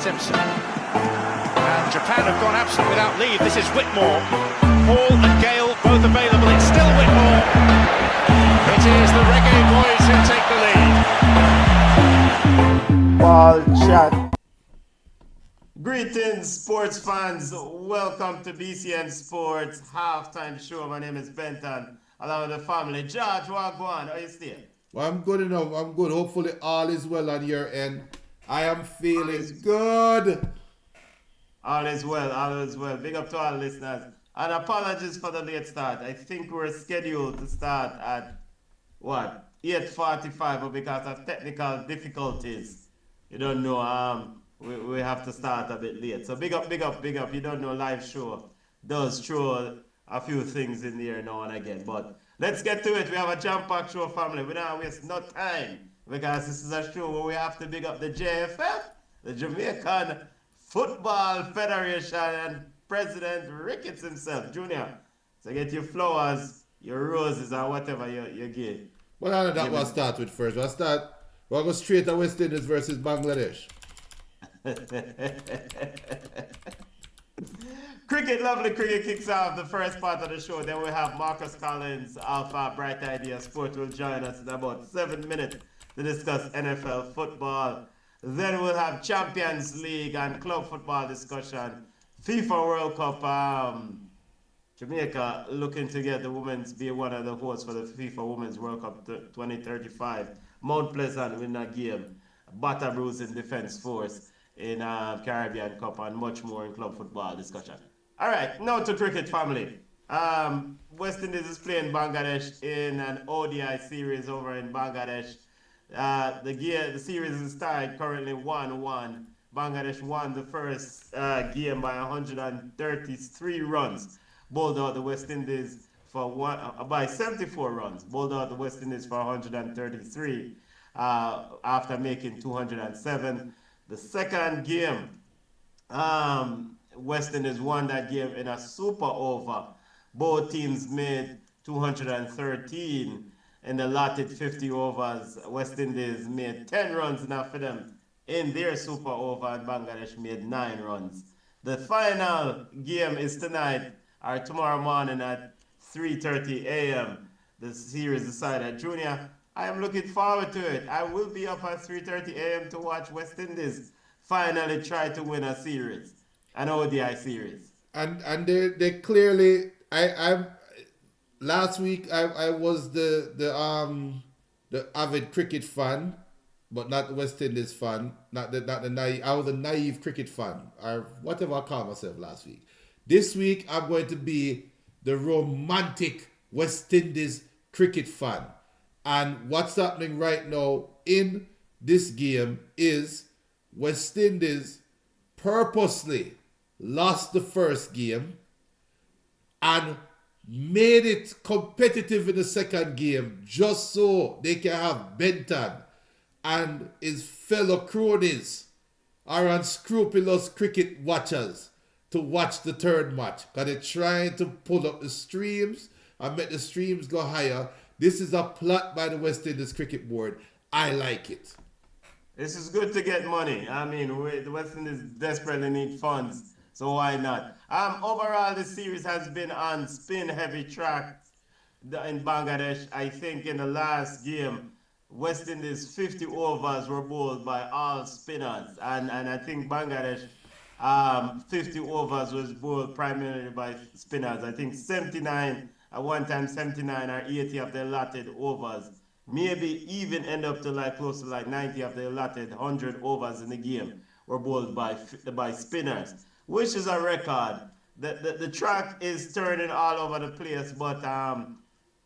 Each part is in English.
Simpson. And Japan have gone absent without leave. This is Whitmore. Hall and Gale both available. It's still Whitmore. It is the Reggae Boys who take the lead. Ball shot. Greetings, sports fans. Welcome to BCN Sports halftime show. My name is Benton, along with the family. George, Wagwan, how you staying? Well, I'm good enough. I'm good. Hopefully all is well on your end. I am feeling good. All is well, all is well. Big up to all listeners. And apologies for the late start. I think we're scheduled to start at, 8:45, but because of technical difficulties, you don't know, we have to start a bit late. So big up. You don't know, live show does throw a few things in there now and again. But let's get to it. We have a jam-packed show, family. We don't waste no time because this is a show where we have to big up the JFF, the Jamaican Football Federation, and President Ricketts himself, Junior. So get your flowers, your roses, and whatever you give. Well, I know that we'll start with first. We'll go straight to West Indies versus Bangladesh. Lovely cricket kicks off the first part of the show. Then we have Marcus Collins of Bright Idea Sport will join us in about 7 minutes to discuss NFL football. Then we'll have Champions League and club football discussion. FIFA World Cup, Jamaica looking to get the women's, be one of the hosts for the FIFA Women's World Cup 2035. Mount Pleasant win that game. Bata Bruce in Defense Force in Caribbean Cup, and much more in club football discussion. All right, now to cricket, family. West Indies is playing Bangladesh in an ODI series over in Bangladesh. The series is tied currently 1-1. Bangladesh won the first game by 133 runs. Bowled out the West Indies by 74 runs. Bowled out the West Indies for 133 after making 207. The second game, West Indies won that game in a super over. Both teams made 213 in the allotted 50 overs. West Indies made 10 runs enough for them in their super over, and Bangladesh made 9 runs. The final game is tonight or tomorrow morning at 3:30 a.m. The series decided. Junior, I am looking forward to it. I will be up at 3:30 a.m. to watch West Indies finally try to win a series, an ODI series. And they clearly, last week I was the avid cricket fan, but not the West Indies fan, not the naive. I was a naive cricket fan, or whatever I call myself last week. This week I'm going to be the romantic West Indies cricket fan. And what's happening right now in this game is West Indies purposely lost the first game and made it competitive in the second game just so they can have Benton and his fellow cronies or unscrupulous cricket watchers to watch the third match. Because they're trying to pull up the streams and make the streams go higher. This is a plot by the West Indies Cricket Board. I like it. This is good to get money. I mean, the West Indies desperately need funds, so why not? Overall, the series has been on spin-heavy track in Bangladesh. I think in the last game, West Indies 50 overs were bowled by all spinners, and I think Bangladesh 50 overs was bowled primarily by spinners. I think 79. At one time, 79 or 80 of the allotted overs, maybe even end up to close to 90 of the allotted 100 overs in the game were bowled by spinners, which is a record. The track is turning all over the place, but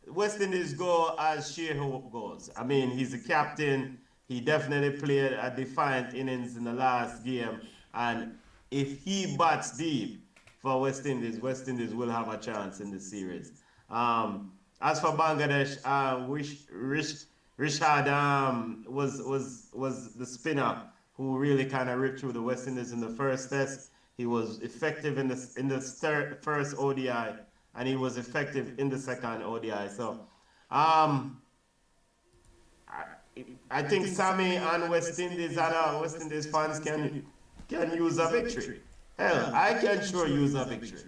West Indies go as Shea Hope goes. I mean, he's the captain. He definitely played a defiant innings in the last game, and if he bats deep for West Indies will have a chance in the series. As for Bangladesh, Rishad was the spinner who really kind of ripped through the West Indies in the first test. He was effective in the first ODI, and he was effective in the second ODI. So, I think Sammy and West Indies fans can use a victory. Hell, I can sure use a victory.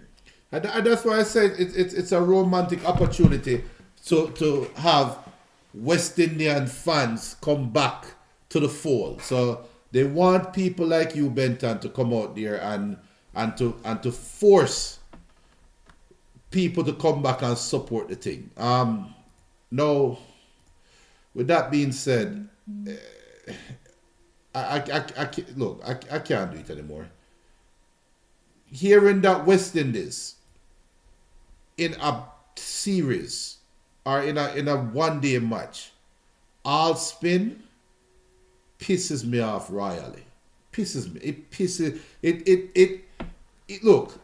And that's why I said it's a romantic opportunity to have West Indian fans come back to the fold. So they want people like you, Benton, to come out there and to force people to come back and support the thing. Now, with that being said, I can't do it anymore. Hearing that West Indies in a series or in a one-day match all spin pisses me off royally. Pisses me. It pisses it look.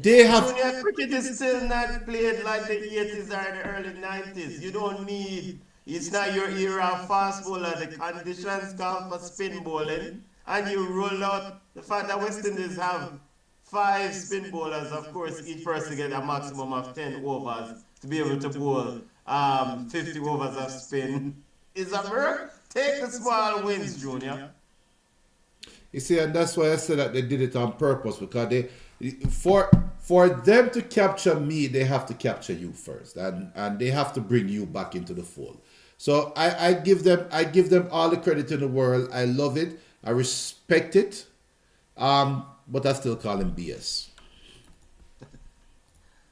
They have Junior cricket is still not played like the 80s or the early 90s. You don't need, it's not your era of fast bowler. The conditions call for spin bowling, and you roll out the fact that West Indies have 5 spin bowlers. Of course, each person get a maximum of 10 overs to be able to bowl 50 overs of spin. Is a miracle. Take the small wins, Junior. You see, and that's why I said that they did it on purpose, because for them to capture me, they have to capture you first, and they have to bring you back into the fold. So I give them all the credit in the world. I love it. I respect it. But I still call him BS.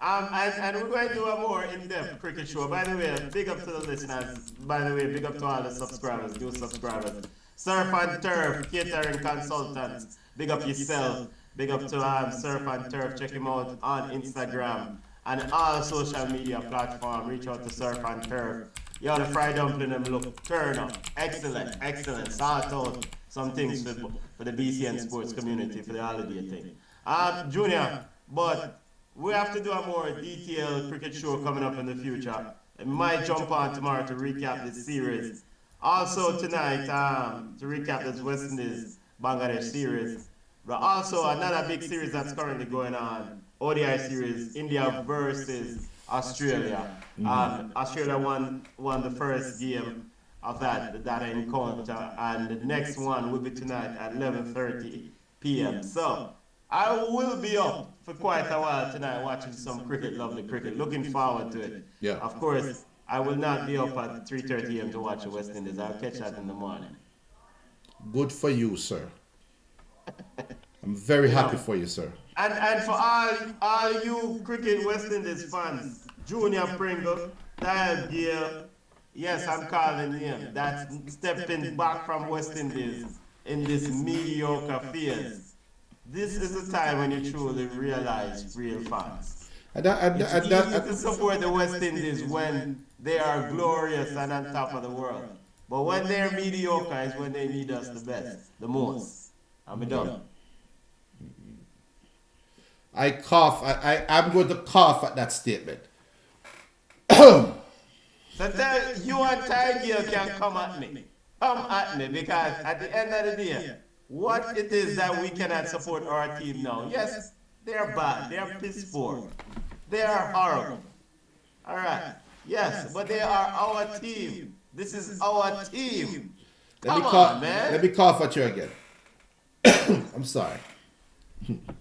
And we're going to do a more in-depth cricket show. By the way, big up to the listeners. By the way, big up to all the subscribers, new subscribers. Surf and Turf, catering consultants. Big up yourself. Big up to Surf and Turf. Check him out on Instagram and all social media platforms. Reach out to Surf and Turf. Yo, the fried dumpling them look turn up. Excellent, excellent. Sort out some things for the BCN Sports community for the holiday thing. Junior, but we have to do a more detailed cricket show coming up in the future. I might jump on tomorrow to recap this series. Also tonight, to recap this West Indies Bangladesh series. But also another big series that's currently going on, ODI series, India versus Australia. Australia won the first game of that encounter, and the next one will be tonight at 11:30 p.m. So I will be up for quite a while tonight watching some cricket, lovely cricket. Looking forward to it. Yeah. Of course, I will not be up at 3:30 a.m. to watch the West Indies. I'll catch that in the morning. Good for you, sir. I'm very happy for you, sir. And for all you cricket West Indies fans, Junior Pringle, Dial Gale, yes, I'm calling him. That's stepping back from West Indies in this mediocre phase. This is the time when you truly realize real fans. It's easy to support the West Indies when they are glorious and on top of the world. But when they're mediocre is when they need us the best, the most. I'm done. I cough. I'm going to cough at that statement. So tell you and Tiger can come at me. Come at me, because at the end of the day, what it is that we cannot support our team now. Yes, they're bad. They're piss poor. They are horrible. All right. Yes, but they are our team. This is our team. Come on, man. Let me cough at you again. I'm sorry.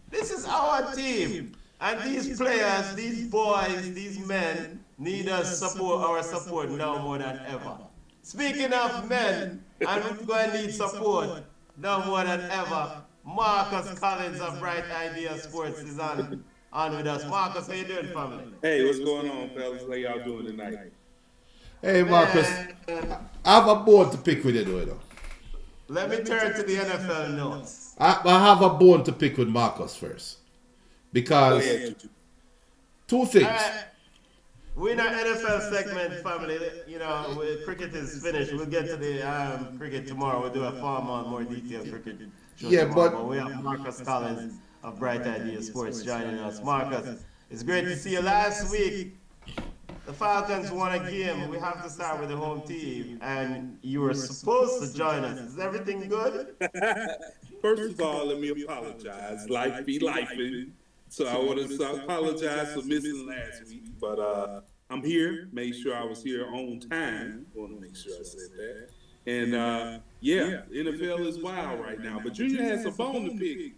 This is our team. And these players, these boys, these men need us our support now more than ever. Speaking of men, and we're going to need support now more than ever. Marcus Collins of Bright Idea Sports is on with us. Marcus, how you doing, family? Hey, what's going on, fellas? How y'all doing tonight? Hey, Marcus. I have a bone to pick with you, though. Let me turn to the NFL notes. I have a bone to pick with Marcus first. Because two things. We're in our NFL segment, family. You know, cricket is finished. We'll get to the cricket tomorrow. We'll do a far more detailed cricket show tomorrow. But we have Marcus Collins of Bright Idea Sports joining us. Marcus, it's great to see you. Last week, the Falcons won a game. We have to start with the home team, and you were supposed to join us. Is everything good? First of all, let me apologize. Life be lifing. So I want to apologize for missing last week, but I'm here. Made sure I was here on time. Want to make sure I said that. And yeah, NFL is wild right now. But Junior has a bone to pick.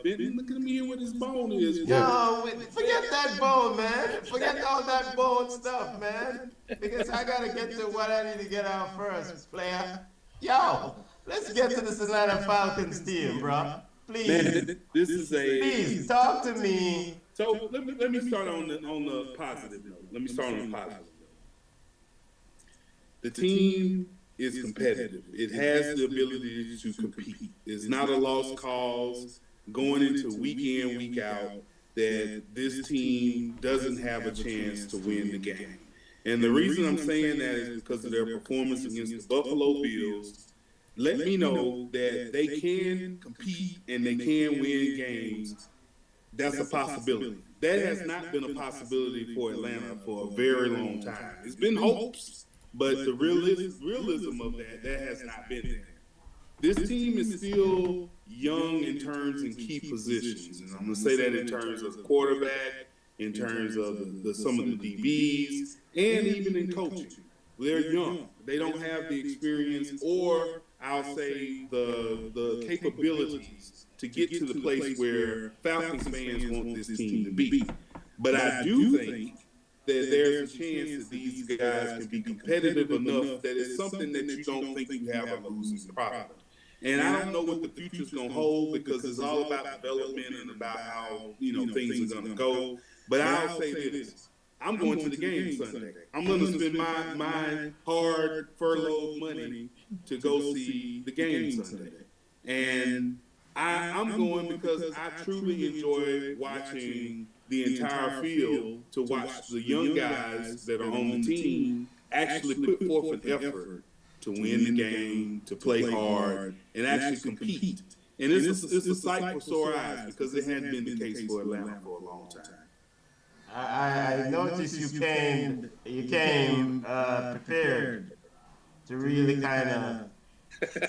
Benton, look at him here what his bone is. No, forget that bone, man. Forget all that bone stuff, man. Because I gotta get to what I need to get out first, player. Yo, let's get to this Atlanta Falcons team, bro. Please, Man, this is a. please talk to me. So let me start on the positive note. Let me start on the positive note. The team is competitive. It has the ability to compete. It's not a lost cause going into week in, week out that this team doesn't have a chance to win the game. And the reason I'm saying that is because of their performance against the Buffalo Bills. Let me know that they can compete and they can win games. That's a possibility. That has not been a possibility for Atlanta for a very long time. It's been hopes, but the realism of that has not been there. This team is still young in terms in key positions. And I'm going to say that in terms of quarterback, in terms of some of the DBs, and even in coaching. They're young. They don't have the experience or I'll say the capabilities to get to the place where Falcons fans want this team to be. But I do think that there's a chance that these guys can be competitive enough that it's something that you don't think you have a losing problem. And I don't know what the future's going to hold because it's all about development and about how, things are going to go. But I'll say this. I'm going to the game Sunday. I'm going to spend my hard furloughed money to go see the game Sunday. And I'm going because I truly enjoy watching the entire field to watch the young guys that are on the team actually put forth an effort to win the game, to play hard, and actually compete. And it's a sight for sore eyes because it hadn't been the case for Atlanta for a long time. I noticed you came prepared to really kind of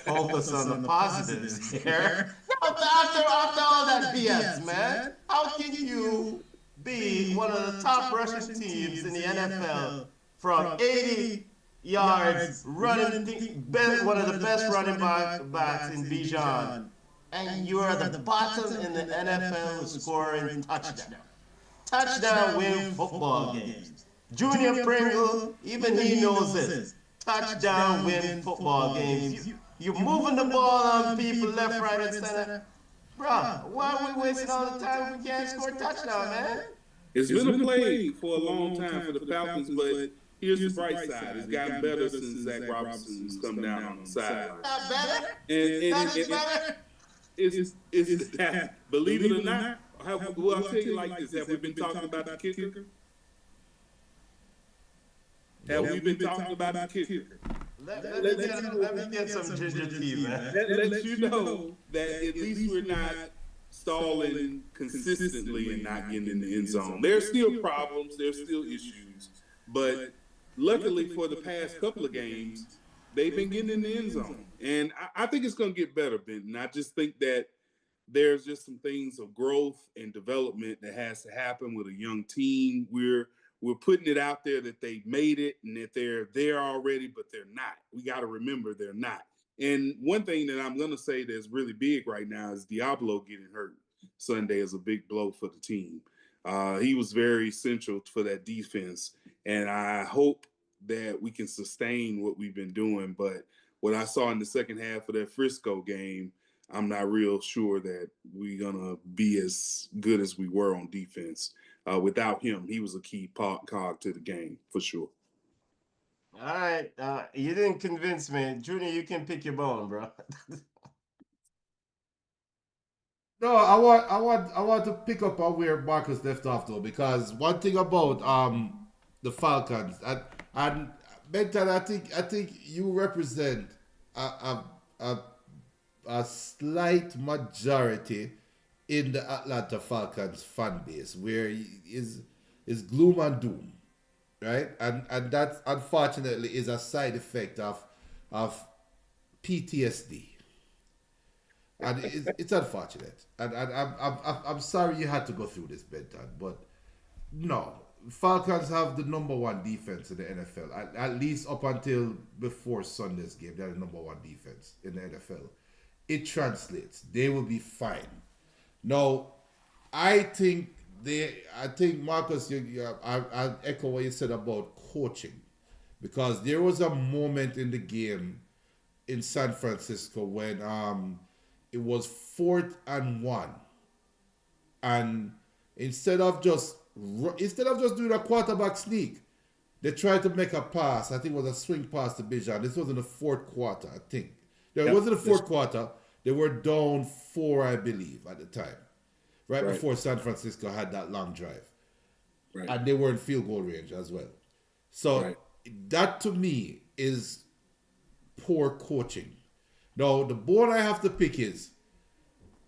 focus on the positives here. After all that BS, man, how can you be one of the top rushing teams in the NFL from 80 yards, running one of the best running backs in Bijan, and you are the bottom in the NFL scoring touchdown? Touchdown win football games. Junior Pringle, even he knows this. Touchdown win football games. You're moving the ball on people left, right, and center. Bruh, why are we wasting all the time if we can't score a touchdown, man? It's been a plague for a long time for the Falcons, but here's the bright side. It's gotten better since Zach Robinson's come down on the sideline. Not better? Better? It's that, believe it or not, I'll tell you like this. Have we been talking about the kicker? Have we been talking about the kicker? Let me get some ginger tea, man. That lets you know that at least we're not stalling consistently and not getting in the end zone. There's still problems. There's still issues. But luckily for the past couple of games, they've been getting in the end zone. And I think it's going to get better, Benton. I just think that there's just some things of growth and development that has to happen with a young team. We're putting it out there that they made it and that they're there already, but they're not. We got to remember they're not. And one thing that I'm going to say that's really big right now is Diablo getting hurt Sunday is a big blow for the team. He was very essential for that defense, and I hope that we can sustain what we've been doing. But what I saw in the second half of that Frisco game, I'm not real sure that we're going to be as good as we were on defense. Without him, he was a key cog to the game, for sure. All right. You didn't convince me. Junior, you can pick your bone, bro. No, I want to pick up on where Marcus left off though, because one thing about the Falcons and Benton, I think you represent a slight majority in the Atlanta Falcons fan base where is gloom and doom, right? And that unfortunately is a side effect of PTSD. And it's unfortunate, and I'm sorry you had to go through this, Benton. But no, Falcons have the number one defense in the NFL. At least up until before Sunday's game, they're the number one defense in the NFL. It translates. They will be fine. Now, I think Marcus, I'll echo what you said about coaching, because there was a moment in the game in San Francisco when it was 4th and 1, and instead of just doing a quarterback sneak, they tried to make a pass. I think it was a swing pass to Bijan. This was in the fourth quarter, I think. No, it wasn't the fourth quarter. They were down 4, I believe, at the time, right before San Francisco had that long drive. Right. And they were in field goal range as well. So that to me is poor coaching. Now, the board I have to pick is,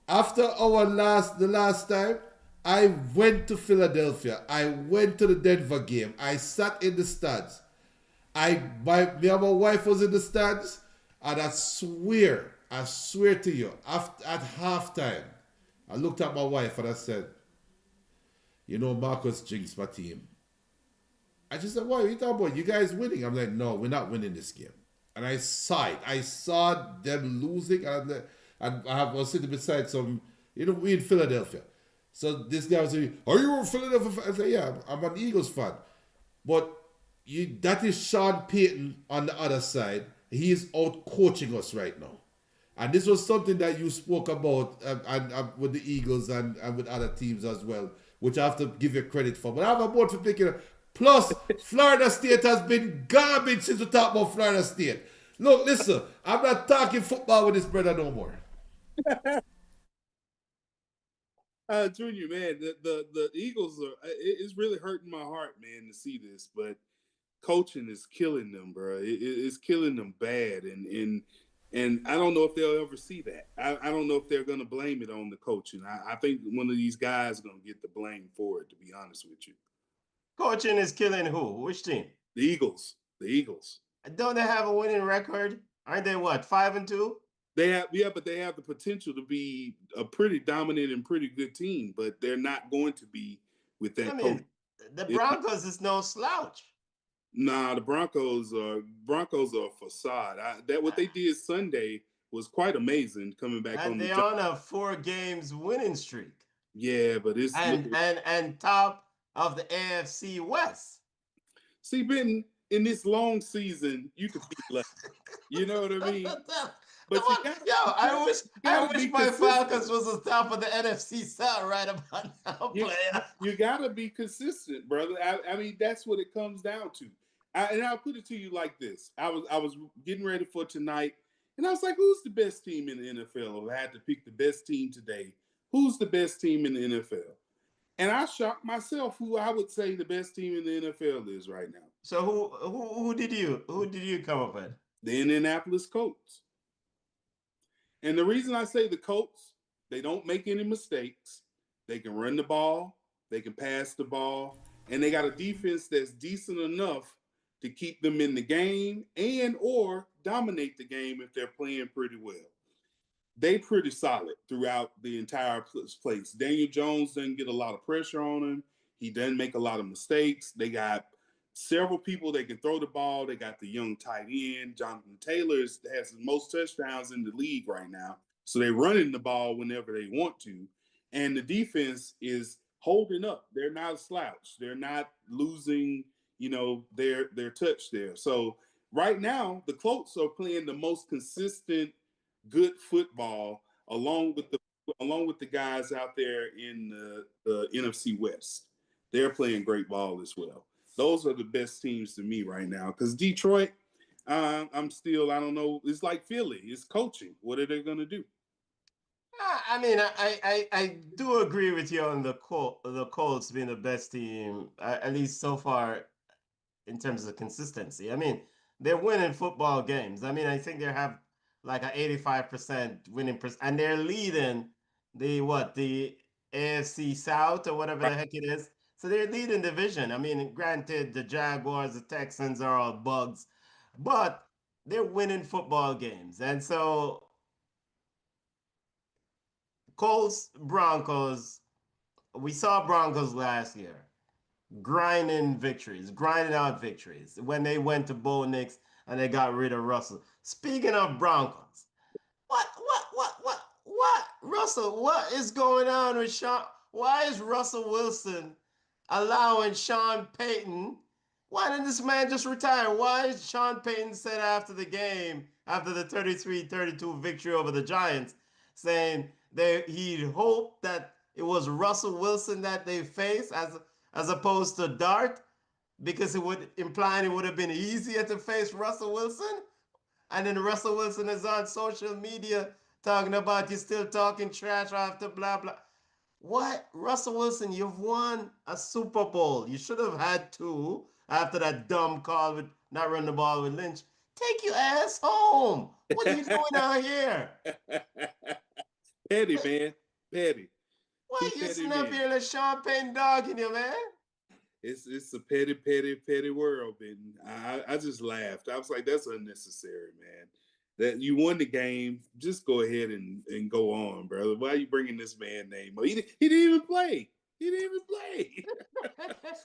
after the last time, I went to Philadelphia. I went to the Denver game. I sat in the stands. Me and my wife was in the stands, and I swear to you, at halftime, I looked at my wife and I said, Marcus jinxed my team. I just said, what are you talking about? You guys winning? I'm like, no, we're not winning this game. And I saw it. I saw them losing, and I was sitting beside some, we in Philadelphia. So this guy was saying, are you a Philadelphia fan? I said, yeah, I'm an Eagles fan. But that is Sean Payton on the other side. He is out coaching us right now. And this was something that you spoke about and with the Eagles and with other teams as well, which I have to give you credit for. But I have a board for picking. Plus, Florida State has been garbage since we talked about Florida State. Look, listen, I'm not talking football with this brother no more. Junior, man, the Eagles it's really hurting my heart, man, to see this. But coaching is killing them, bro. It's killing them bad, and I don't know if they'll ever see that. I don't know if they're gonna blame it on the coaching. I think one of these guys is gonna get the blame for it. To be honest with you, Coaching is killing who? Which team? the Eagles. Don't they have a winning record? Aren't they 5-2? They have, but they have the potential to be a pretty dominant and pretty good team, but they're not going to be with that coach. The Broncos is no slouch. Nah, the Broncos are a facade. What they did Sunday was quite amazing, coming back and on they're on a 4 games winning streak. Yeah, but it's and top of the AFC West. See, Ben, in this long season, you could be lucky. You know what I mean? But I wish my Falcons was on top of the NFC South right about now, player. You gotta be consistent, brother. I mean, that's what it comes down to. And I'll put it to you like this: I was getting ready for tonight, and I was like, "Who's the best team in the NFL?" If I had to pick the best team today, who's the best team in the NFL? And I shocked myself who I would say the best team in the NFL is right now. So who did you come up with? The Indianapolis Colts. And the reason I say the Colts, they don't make any mistakes. They can run the ball, they can pass the ball, and they got a defense that's decent enough to keep them in the game and or dominate the game if they're playing pretty well. They pretty solid throughout the entire place. Daniel Jones doesn't get a lot of pressure on him. He doesn't make a lot of mistakes. They got several people that can throw the ball. They got the young tight end. Jonathan Taylor has the most touchdowns in the league right now. So they're running the ball whenever they want to. And the defense is holding up. They're not a slouch. They're not losing, their touch there. So right now, the Colts are playing the most consistent, good football along with the guys out there in the NFC West. They're playing great ball as well. Those are the best teams to me right now. Because Detroit, I don't know. It's like Philly. It's coaching. What are they going to do? I mean, I do agree with you on the Colts being the best team, at least so far, in terms of consistency. I mean, they're winning football games. I mean, I think they have like an 85% winning percent, and they're leading the AFC South or whatever the heck it is. So they're leading division. I mean, granted, the Jaguars, the Texans are all bugs, but they're winning football games. And so Colts, Broncos, we saw Broncos last year. grinding out victories. When they went to Bo Nix and they got rid of Russell. Speaking of Broncos, what, Russell? What is going on with Sean? Why is Russell Wilson allowing Sean Payton? Why didn't this man just retire? Why is Sean Payton said after the game, after the 33-32 victory over the Giants, saying that he'd hoped that it was Russell Wilson that they faced as opposed to Dart, because it would imply it would have been easier to face Russell Wilson? And then Russell Wilson is on social media talking about you still talking trash after blah blah. What? Russell Wilson, you've won a Super Bowl. You should have had two after that dumb call with not running the ball with Lynch. Take your ass home. What are you doing out here? Petty, man. Petty. Why are you sitting up here like Sean Payton dogging you, man? It's a petty world, man. I just laughed. I was like, that's unnecessary, man. That you won the game, just go ahead and go on, brother. Why are you bringing this man name up? He didn't even play. He didn't even play.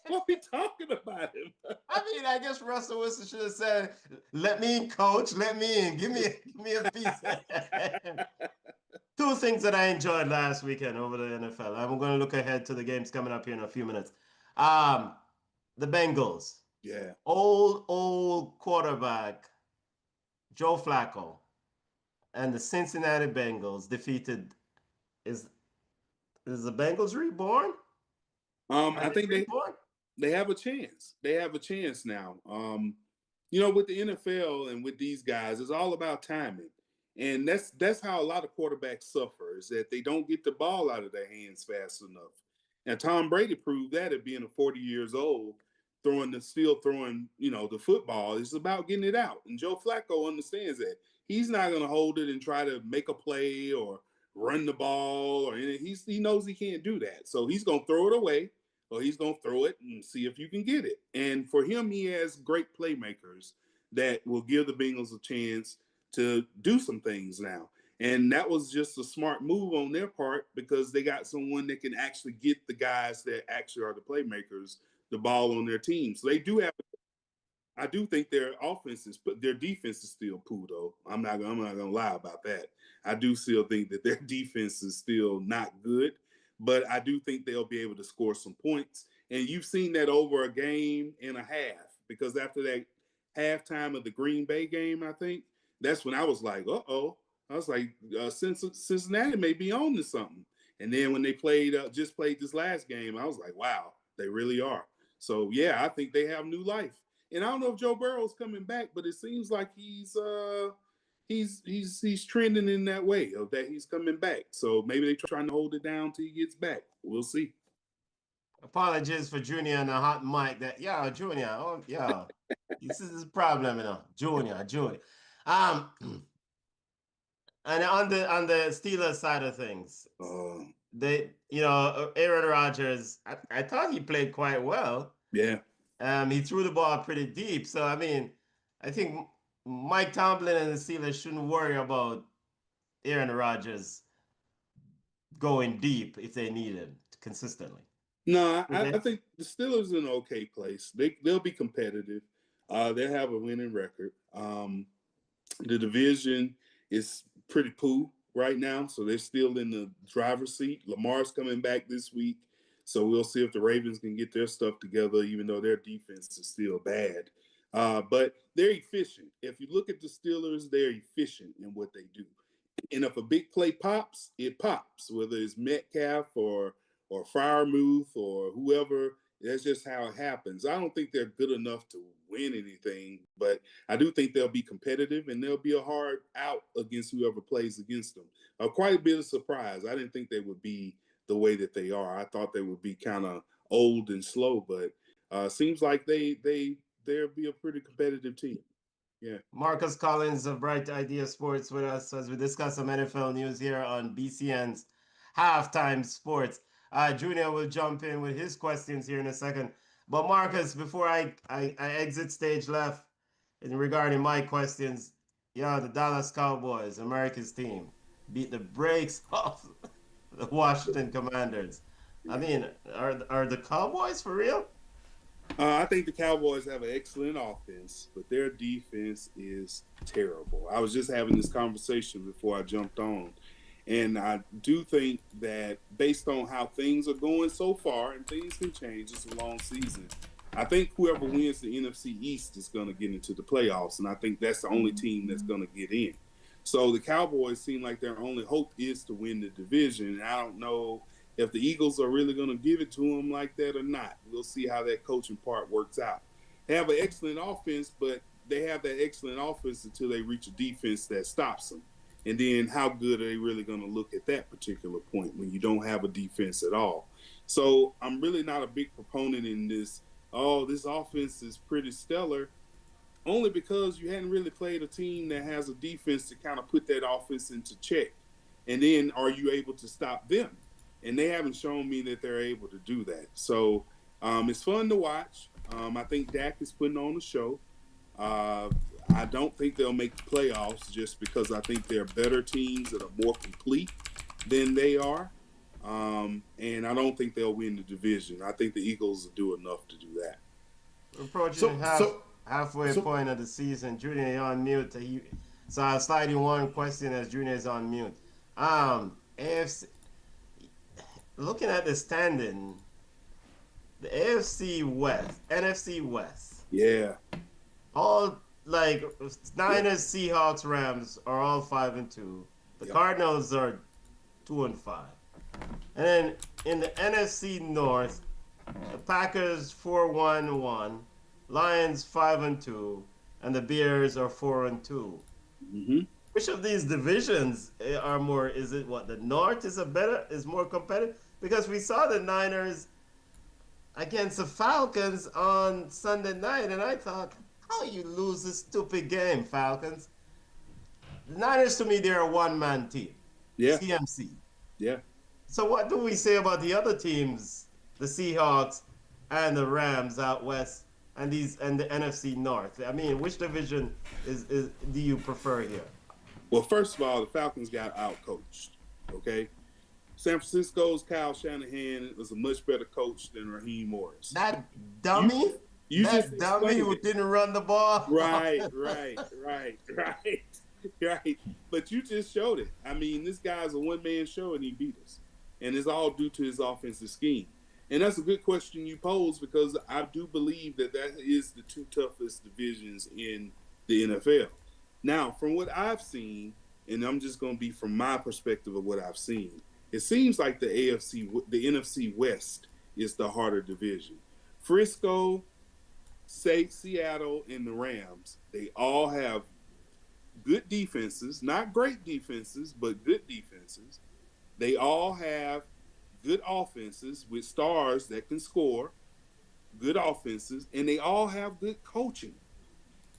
What are we talking about him? I mean, I guess Russell Wilson should have said, "Let me in, coach. Let me in. Give me a piece." Two things that I enjoyed last weekend over the NFL. I'm going to look ahead to the games coming up here in a few minutes. The Bengals. Yeah. Old quarterback Joe Flacco and the Cincinnati Bengals defeated. Is the Bengals reborn? I think they have a chance. They have a chance now. With the NFL and with these guys, it's all about timing. And that's how a lot of quarterbacks suffer, is that they don't get the ball out of their hands fast enough. And Tom Brady proved that at being 40 years old, still throwing, the football. It's about getting it out. And Joe Flacco understands that. He's not going to hold it and try to make a play or run the ball or anything. He knows he can't do that. So he's going to throw it away, or he's going to throw it and see if you can get it. And for him, he has great playmakers that will give the Bengals a chance to do some things now. And that was just a smart move on their part, because they got someone that can actually get the guys that actually are the playmakers the ball on their team. So they do have. I do think their defense is still poo, though. I'm not gonna lie about that. I do still think that their defense is still not good, but I do think they'll be able to score some points. And you've seen that over a game and a half, because after that halftime of the Green Bay game, I think that's when I was like, uh-oh. I was like, Cincinnati may be on to something. And then when they just played this last game, I was like, wow, they really are. So, yeah, I think they have new life. And I don't know if Joe Burrow's coming back, but it seems like he's trending in that way, of that he's coming back. So maybe they're trying to hold it down till he gets back. We'll see. Apologies for Junior and the hot mic. Junior. Oh, yeah. This is his problem, Junior. And on the Steelers side of things, Aaron Rodgers, I thought he played quite well. Yeah. He threw the ball pretty deep. So, I mean, I think Mike Tomlin and the Steelers shouldn't worry about Aaron Rodgers going deep if they need him consistently. No, I think the Steelers are in an okay place. They'll be competitive. They'll have a winning record. The division is pretty poo right now, so they're still in the driver's seat. Lamar's coming back this week, so we'll see if the Ravens can get their stuff together, even though their defense is still bad. But they're efficient. If you look at the Steelers, they're efficient in what they do. And if a big play pops, it pops, whether it's Metcalf or Freiermuth or whoever. That's just how it happens. I don't think they're good enough to win anything, but I do think they'll be competitive, and they'll be a hard out against whoever plays against them. Quite a bit of surprise. I didn't think they would be the way that they are. I thought they would be kind of old and slow, but seems like they'll be a pretty competitive team. Yeah. Marcus Collins of Bright Idea Sports with us as we discuss some NFL news here on BCN's Halftime Sports. Junior will jump in with his questions here in a second. But Marcus, before I exit stage left regarding my questions, the Dallas Cowboys, America's team, beat the brakes off the Washington Commanders. I mean, are the Cowboys for real? I think the Cowboys have an excellent offense, but their defense is terrible. I was just having this conversation before I jumped on. And I do think that based on how things are going so far, and things can change, it's a long season, I think whoever wins the NFC East is going to get into the playoffs, and I think that's the only team that's going to get in. So the Cowboys seem like their only hope is to win the division. And I don't know if the Eagles are really going to give it to them like that or not. We'll see how that coaching part works out. They have an excellent offense, but they have that excellent offense until they reach a defense that stops them. And then how good are they really going to look at that particular point when you don't have a defense at all? So I'm really not a big proponent in this, this offense is pretty stellar, only because you hadn't really played a team that has a defense to kind of put that offense into check. And then are you able to stop them? And they haven't shown me that they're able to do that. So it's fun to watch. I think Dak is putting on a show. I don't think they'll make the playoffs just because I think they're better teams that are more complete than they are. And I don't think they'll win the division. I think the Eagles will do enough to do that. We're approaching halfway point of the season. Junior, you're on mute. So I'll slide in one question as Junior is on mute. AFC, looking at the standing, the NFC West. Yeah. All like Niners, Seahawks, Rams are all 5-2. The Cardinals are 2-5. And then in the NFC North, the Packers 4-1-1, Lions 5-2, and the Bears are 4-2. Mm-hmm. Which of these divisions are more? Is it what the North is more competitive? Because we saw the Niners against the Falcons on Sunday night, and I thought, how you lose this stupid game, Falcons? The Niners, to me, they're a one-man team. Yeah. CMC. Yeah. So what do we say about the other teams, the Seahawks and the Rams out west, and the NFC North? I mean, which division do you prefer here? Well, first of all, the Falcons got out-coached, okay? San Francisco's Kyle Shanahan was a much better coach than Raheem Morris. That dummy? That dummy who didn't run the ball? Right. But you just showed it. I mean, this guy's a one-man show, and he beat us. And it's all due to his offensive scheme. And that's a good question you pose, because I do believe that is the two toughest divisions in the NFL. Now, from what I've seen, and I'm just going to be from my perspective of what I've seen, it seems like the NFC West is the harder division. Frisco, Seattle, and the Rams, they all have good defenses, not great defenses, but good defenses. They all have good offenses with stars that can score, good offenses, and they all have good coaching.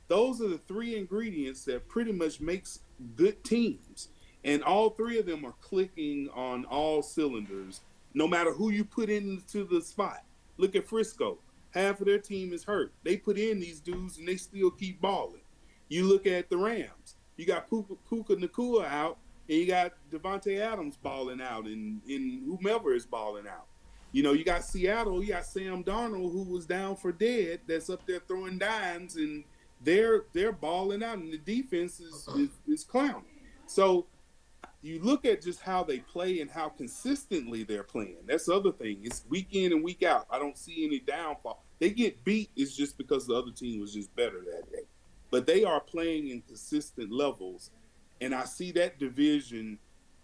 Those are the three ingredients that pretty much makes good teams. And all three of them are clicking on all cylinders, no matter who you put into the spot. Look at Frisco. Half of their team is hurt. They put in these dudes, and they still keep balling. You look at the Rams. You got Puka Nacua out, and you got Devontae Adams balling out, and whomever is balling out. You know, you got Seattle. You got Sam Darnold, who was down for dead, that's up there throwing dimes, and they're balling out, and the defense is clowning. So you look at just how they play and how consistently they're playing. That's the other thing. It's week in and week out. I don't see any downfall. They get beat is just because the other team was just better that day. But they are playing in consistent levels, and I see that division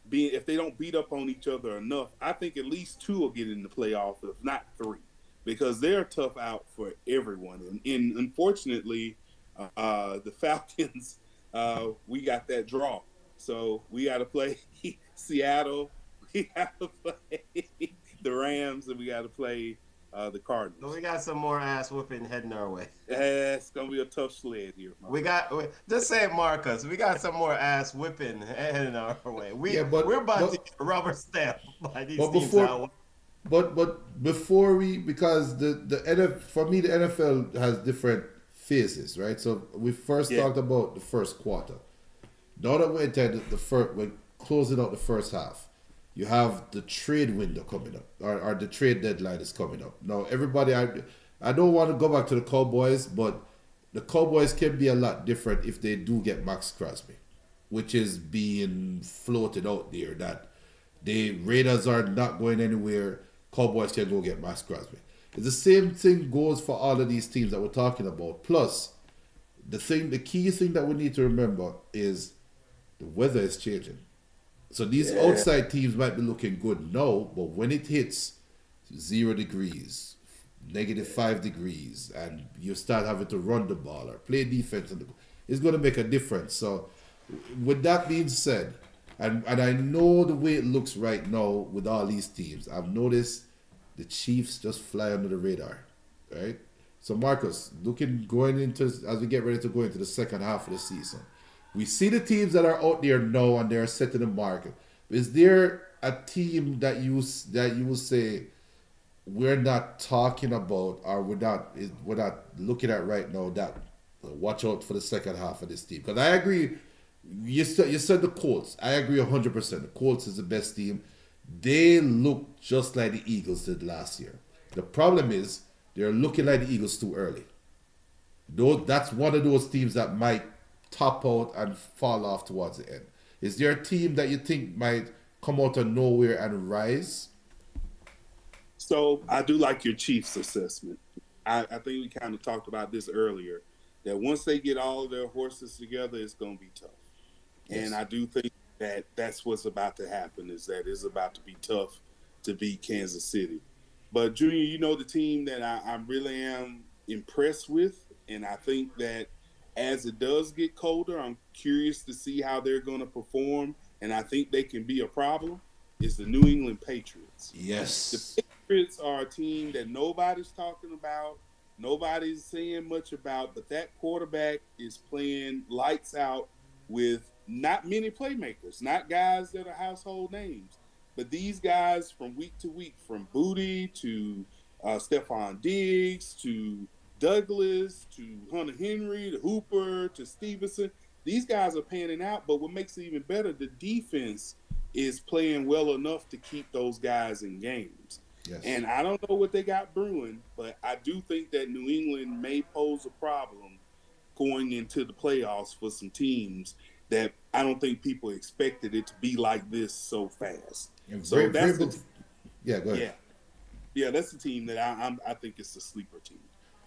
being, if they don't beat up on each other enough, I think at least two will get in the playoff, if not three, because they're tough out for everyone. And unfortunately, the Falcons, we got that draw. So we got to play Seattle, we got to play the Rams, and we got to play the Cardinals. So we got some more ass whooping heading our way. It's going to be a tough sled here. Just say it, Marcus. We got some more ass whipping heading our way. We're about to get rubber stamp by these teams out. But before because for me, the NFL has different phases, right? So we first talked about the first quarter. Now that we're closing out the first half, you have the trade window coming up, or the trade deadline is coming up. Now, everybody, I don't want to go back to the Cowboys, but the Cowboys can be a lot different if they do get Max Crosby, which is being floated out there that the Raiders are not going anywhere. Cowboys can go get Max Crosby. The same thing goes for all of these teams that we're talking about. Plus, the key thing that we need to remember is the weather is changing. So these outside teams might be looking good now, but when it hits 0 degrees, -5 degrees, and you start having to run the ball or play defense, it's going to make a difference. So with that being said, and I know the way it looks right now with all these teams, I've noticed the Chiefs just fly under the radar, right? So Marcus, going into as we get ready to go into the second half of the season, we see the teams that are out there now and they're setting the market. Is there a team that you will say we're not talking about or we're not looking at right now that watch out for the second half of this team? Because I agree. You said the Colts. I agree 100%. The Colts is the best team. They look just like the Eagles did last year. The problem is they're looking like the Eagles too early. That's one of those teams that might top out and fall off towards the end. Is there a team that you think might come out of nowhere and rise? So I do like your Chiefs assessment. I think we kind of talked about this earlier, that once they get all of their horses together, it's going to be tough. Yes. And I do think that that's what's about to happen, is that it's about to be tough to beat Kansas City. But, Junior, you know the team that I really am impressed with, and I think that as it does get colder, I'm curious to see how they're going to perform, and I think they can be a problem, is the New England Patriots. Yes. The Patriots are a team that nobody's talking about, nobody's saying much about, but that quarterback is playing lights out with not many playmakers, not guys that are household names, but these guys from week to week, from Booty to Stephon Diggs to Douglas to Hunter Henry to Hooper to Stevenson, these guys are panning out. But what makes it even better, the defense is playing well enough to keep those guys in games. Yes. And I don't know what they got brewing, but I do think that New England may pose a problem going into the playoffs for some teams that I don't think people expected it to be like this so fast. So that's go ahead. Yeah, that's the team that I think is the sleeper team.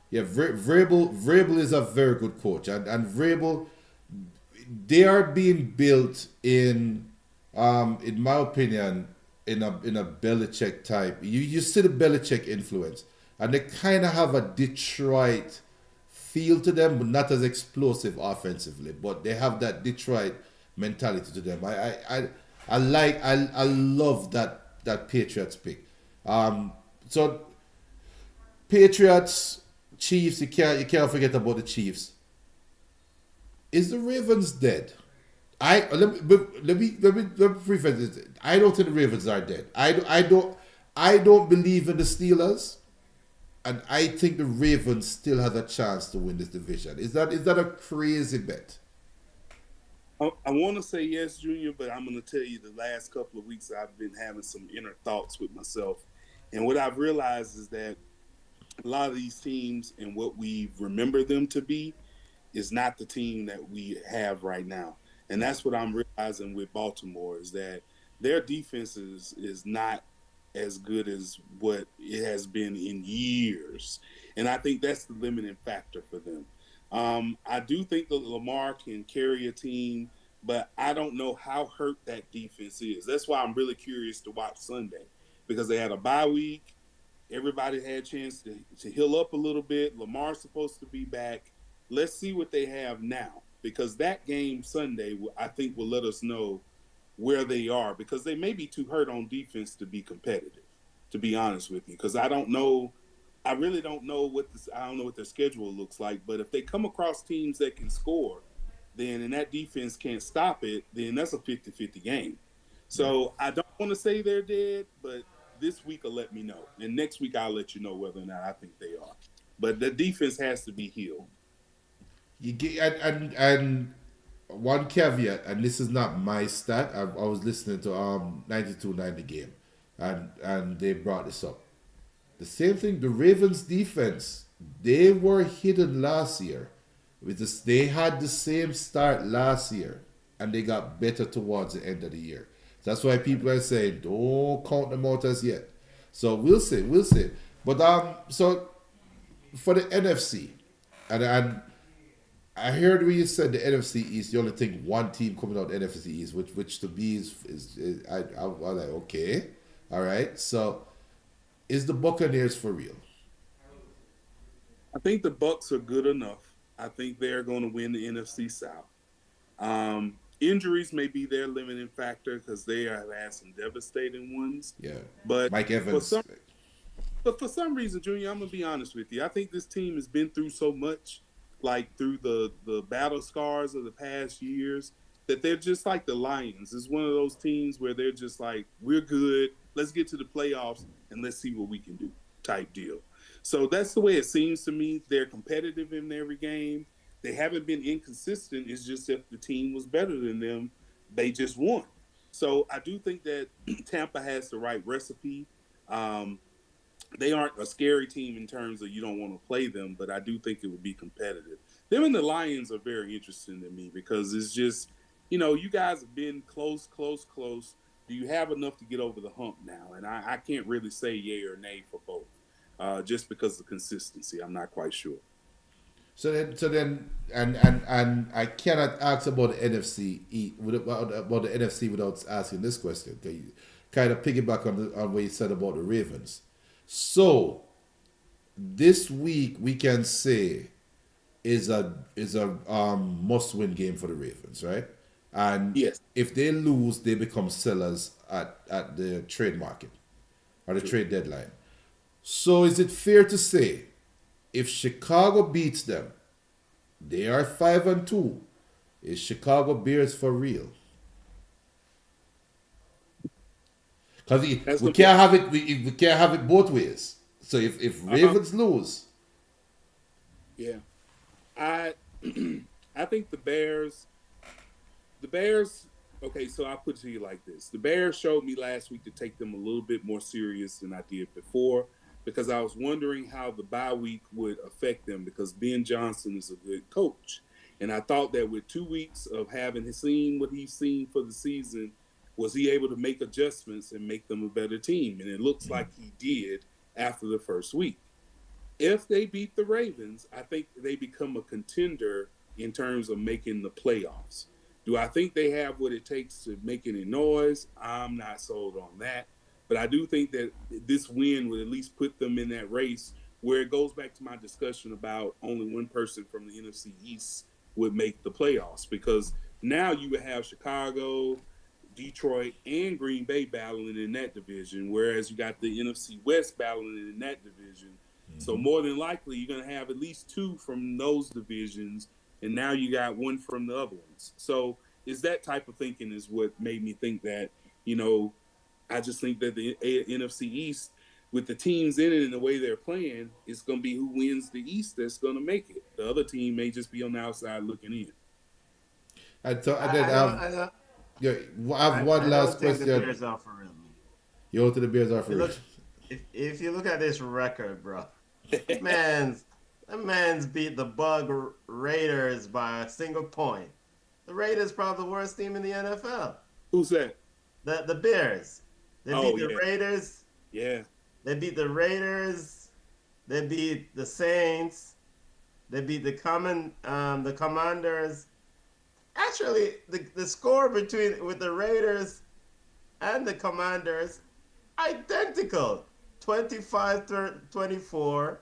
Yeah, Vrabel is a very good coach, and Vrabel, they are being built in my opinion, in a Belichick type. You see the Belichick influence, and they kind of have a Detroit feel to them, but not as explosive offensively. But they have that Detroit mentality to them. I love that Patriots pick. So Patriots, Chiefs, you can't forget about the Chiefs. Is the Ravens dead? Let me preface this. I don't think the Ravens are dead. I don't believe in the Steelers, and I think the Ravens still have a chance to win this division. Is that a crazy bet? I want to say yes, Junior, but I'm going to tell you the last couple of weeks I've been having some inner thoughts with myself. And what I've realized is that a lot of these teams and what we remember them to be is not the team that we have right now. And that's what I'm realizing with Baltimore, is that their defense is not as good as what it has been in years. And I think that's the limiting factor for them. I do think that Lamar can carry a team, but I don't know how hurt that defense is. That's why I'm really curious to watch Sunday, because they had a bye week. Everybody had a chance to heal up a little bit. Lamar's supposed to be back. Let's see what they have now, because that game Sunday, I think, will let us know where they are, because they may be too hurt on defense to be competitive, to be honest with you, because I don't know. I really don't know I don't know what their schedule looks like, but if they come across teams that can score, then and that defense can't stop it, then that's a 50-50 game. So I don't want to say they're dead, but this week will let me know. And next week I'll let you know whether or not I think they are. But the defense has to be healed. You get and one caveat, and this is not my stat. I was listening to 92.9 The Game, and they brought this up. The same thing, the Ravens defense, they were hidden last year. They had the same start last year, and they got better towards the end of the year. That's why people are saying, don't count them out as yet. So we'll see, we'll see. But so for the NFC, and I heard when you said the NFC East, you only think one team coming out the NFC East, which to me is I was like, okay, all right. So is the Buccaneers for real? I think the Bucks are good enough. I think they're going to win the NFC South. Injuries may be their limiting factor because they have had some devastating ones. Yeah, but Mike Evans. For some reason, Junior, I'm gonna be honest with you. I think this team has been through so much, like through the battle scars of the past years, that they're just like the Lions. It's one of those teams where they're just like, we're good. Let's get to the playoffs and let's see what we can do, type deal. So that's the way it seems to me. They're competitive in every game. They haven't been inconsistent. It's just if the team was better than them, they just won. So I do think that Tampa has the right recipe. They aren't a scary team in terms of you don't want to play them, but I do think it would be competitive. Them and the Lions are very interesting to me because it's just, you guys have been close. Do you have enough to get over the hump now? And I can't really say yay or nay for both, just because of consistency. I'm not quite sure. So then, and I cannot ask about the about the NFC without asking this question. Okay, you kind of piggyback on what you said about the Ravens. So this week we can say is a must win game for the Ravens, right? And yes, if they lose, they become sellers at the trade market or the trade deadline. So is it fair to say, if Chicago beats them, they are 5-2. Is Chicago Bears for real? Because we can't have it. We can't have it both ways. So if Ravens lose, yeah, I I think the Bears. Okay, so I'll put it to you like this: the Bears showed me last week to take them a little bit more serious than I did before, because I was wondering how the bye week would affect them, because Ben Johnson is a good coach. And I thought that with 2 weeks of having seen what he's seen for the season, was he able to make adjustments and make them a better team? And it looks like he did after the first week. If they beat the Ravens, I think they become a contender in terms of making the playoffs. Do I think they have what it takes to make any noise? I'm not sold on that. But I do think that this win would at least put them in that race, where it goes back to my discussion about only one person from the NFC East would make the playoffs, because now you would have Chicago, Detroit, and Green Bay battling in that division, whereas you got the NFC West battling in that division. Mm-hmm. So more than likely, you're going to have at least two from those divisions, and now you got one from the other ones. So it's that type of thinking is what made me think that, I just think that the NFC East, with the teams in it and the way they're playing, it's going to be who wins the East that's going to make it. The other team may just be on the outside looking in. I have one last question. The Bears are for real. You don't think the Bears are for real? If you look at this record, bro, the man's beat the Bug Raiders by a single point. The Raiders probably the worst team in the NFL. Who's that? The Bears. They beat the Raiders. Yeah. They beat the Raiders. They beat the Saints. They beat the Commanders. Actually, the score with the Raiders and the Commanders identical. 25-24.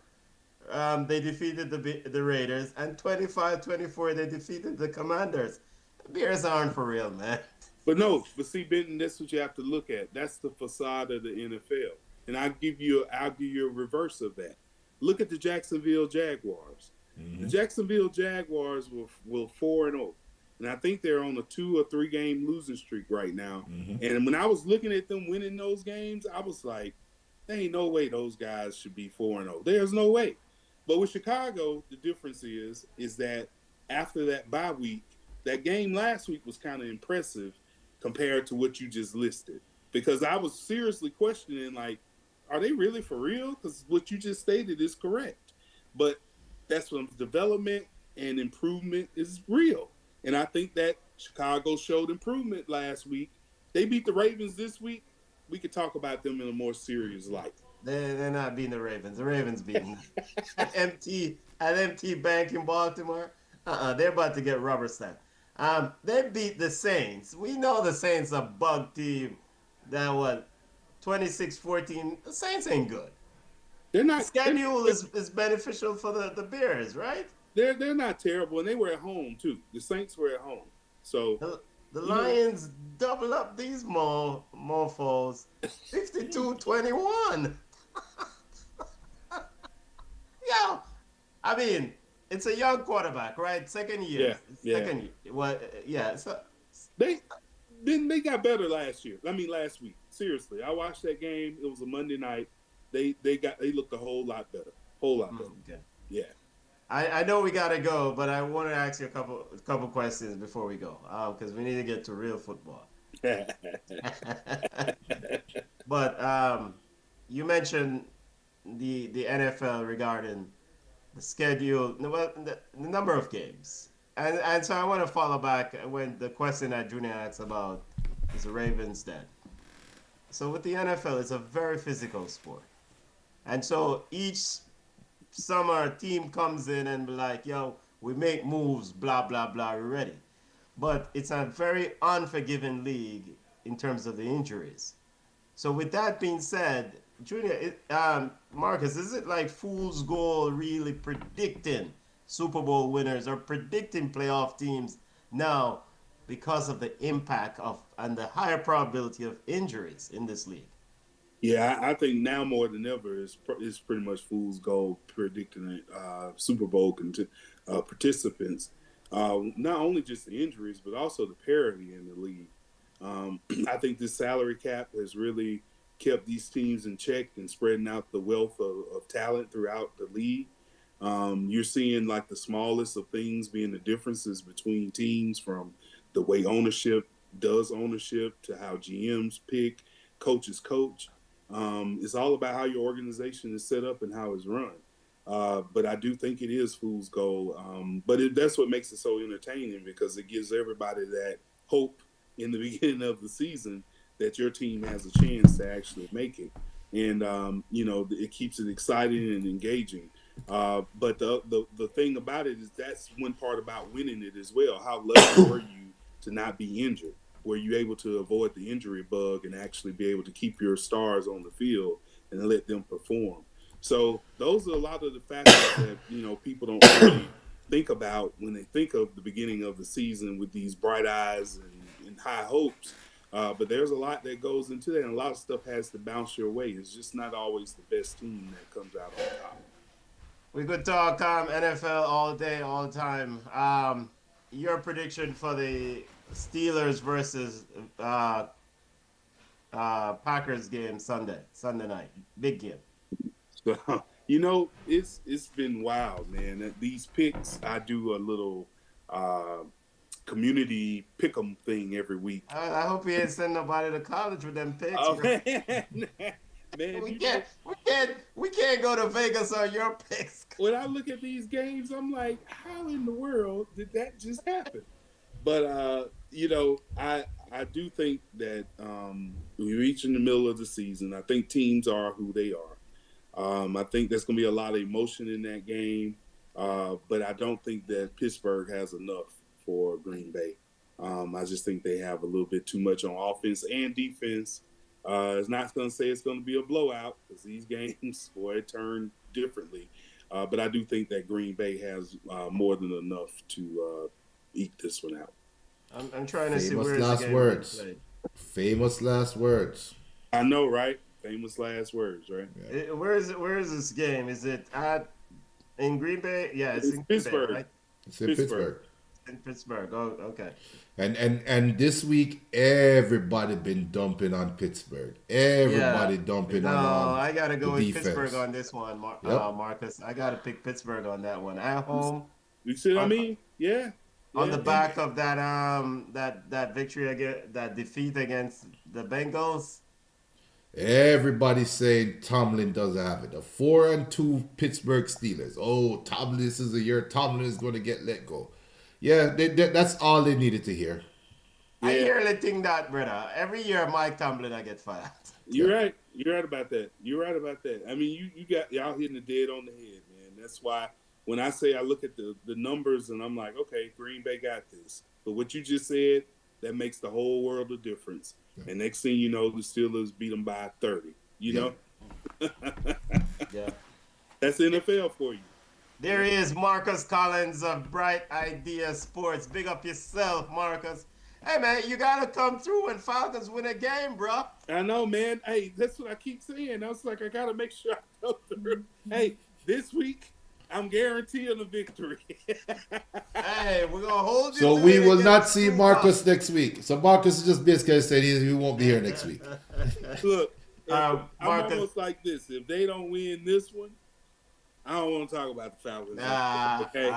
They defeated the Raiders, and 25-24 they defeated the Commanders. The Bears aren't for real, man. But see, Benton, that's what you have to look at. That's the facade of the NFL. And I'll give you a reverse of that. Look at the Jacksonville Jaguars. Mm-hmm. The Jacksonville Jaguars were 4-0. And I think they're on a 2 or 3 game losing streak right now. Mm-hmm. And when I was looking at them winning those games, I was like, there ain't no way those guys should be 4-0. There's no way. But with Chicago, the difference is that after that bye week, that game last week was kind of impressive compared to what you just listed. Because I was seriously questioning, like, are they really for real? Because what you just stated is correct. But that's what development and improvement is real. And I think that Chicago showed improvement last week. They beat the Ravens this week. We could talk about them in a more serious light. They're not beating the Ravens. The Ravens beating at MT Bank in Baltimore. They're about to get rubber stamped. They beat the Saints. We know the Saints are a bug team. That what 26-14. The Saints ain't good. They're The not. schedule is beneficial for the Bears, right? They're not terrible, and they were at home too. The Saints were at home, so The Lions double up these mofos 52-21. Yo, I mean, it's a young quarterback, right? Second year. Yeah. Second year. Well, yeah. So, they got better last year. I mean, last week. Seriously, I watched that game. It was a Monday night. They looked a whole lot better. Whole lot better. okay. Yeah. I know we gotta go, but I want to ask you a couple questions before we go, because we need to get to real football. But you mentioned the NFL regarding the schedule, well, the number of games, and so I want to follow back when the question that Junior asked about is the Ravens then. So with the NFL, it's a very physical sport, and so each summer team comes in and be like, yo, we make moves, blah, blah, blah, we're ready. But it's a very unforgiving league in terms of the injuries. So with that being said, Junior, Marcus, is it like fool's gold really predicting Super Bowl winners or predicting playoff teams now because of the impact of and the higher probability of injuries in this league? Yeah, I think now more than ever is pretty much fool's gold predicting Super Bowl participants. Not only just the injuries, but also the parity in the league. I think this salary cap has really kept these teams in check and spreading out the wealth of talent throughout the league. You're seeing like the smallest of things being the differences between teams, from the way ownership does ownership to how GMs pick, coaches coach. It's all about how your organization is set up and how it's run. But I do think it is fool's gold. But that's what makes it so entertaining, because it gives everybody that hope in the beginning of the season that your team has a chance to actually make it. And, it keeps it exciting and engaging. But the thing about it is that's one part about winning it as well. How lucky were you to not be injured? Were you able to avoid the injury bug and actually be able to keep your stars on the field and let them perform? So those are a lot of the factors that, people don't really think about when they think of the beginning of the season with these bright eyes and high hopes. But there's a lot that goes into that, and a lot of stuff has to bounce your way. It's just not always the best team that comes out on top. We could talk NFL all day, all the time. Your prediction for the Steelers versus Packers game Sunday night, big game. So, it's been wild, man. These picks, I do a little community pick 'em thing every week. I hope you ain't send nobody to college with them picks. Oh, man, we can't go to Vegas on your picks. When I look at these games, I'm like, how in the world did that just happen? But I do think that we reach in the middle of the season. I think teams are who they are. I think there's going to be a lot of emotion in that game, but I don't think that Pittsburgh has enough for Green Bay. I just think they have a little bit too much on offense and defense. It's not going to say it's going to be a blowout, because these games, boy, turn differently. But I do think that Green Bay has more than enough to eke this one out. I'm trying to see where last words. Famous last words. I know, right? Famous last words, right? Yeah. Where is this game? Is it in Green Bay? Yeah, it's in Pittsburgh. Bay, right? It's in Pittsburgh. In Pittsburgh. Oh, okay. And this week, everybody been dumping on Pittsburgh. Everybody dumping on I gotta go with defense. Pittsburgh on this one, Marcus. I gotta pick Pittsburgh on that one at home. You see what I mean? Yeah. On the back of that that victory against that defeat against the Bengals. Everybody's saying Tomlin doesn't have it. The 4-2 Pittsburgh Steelers. Oh, Tomlin, this is the year Tomlin is going to get let go. Yeah, that's all they needed to hear. I yearly think that, brother. Every year, Mike Tomlin, I get fired. You're right. You're right about that. You're right about that. I mean, you got y'all hitting the dead on the head, man. That's why when I say I look at the numbers and I'm like, okay, Green Bay got this. But what you just said, that makes the whole world of difference. Yeah. And next thing you know, the Steelers beat them by 30. You know? Yeah. That's NFL for you. There is Marcus Collins of Bright Idea Sports. Big up yourself, Marcus. Hey, man, you got to come through when Falcons win a game, bro. I know, man. Hey, that's what I keep saying. I was like, I got to make sure I go through. Hey, this week, I'm guaranteeing a victory. Hey, we're going to hold you. So we will not see Marcus next week. So Marcus is just basically saying he won't be here next week. Look, I'm almost like this. If they don't win this one, I don't want to talk about the Falcons. Okay?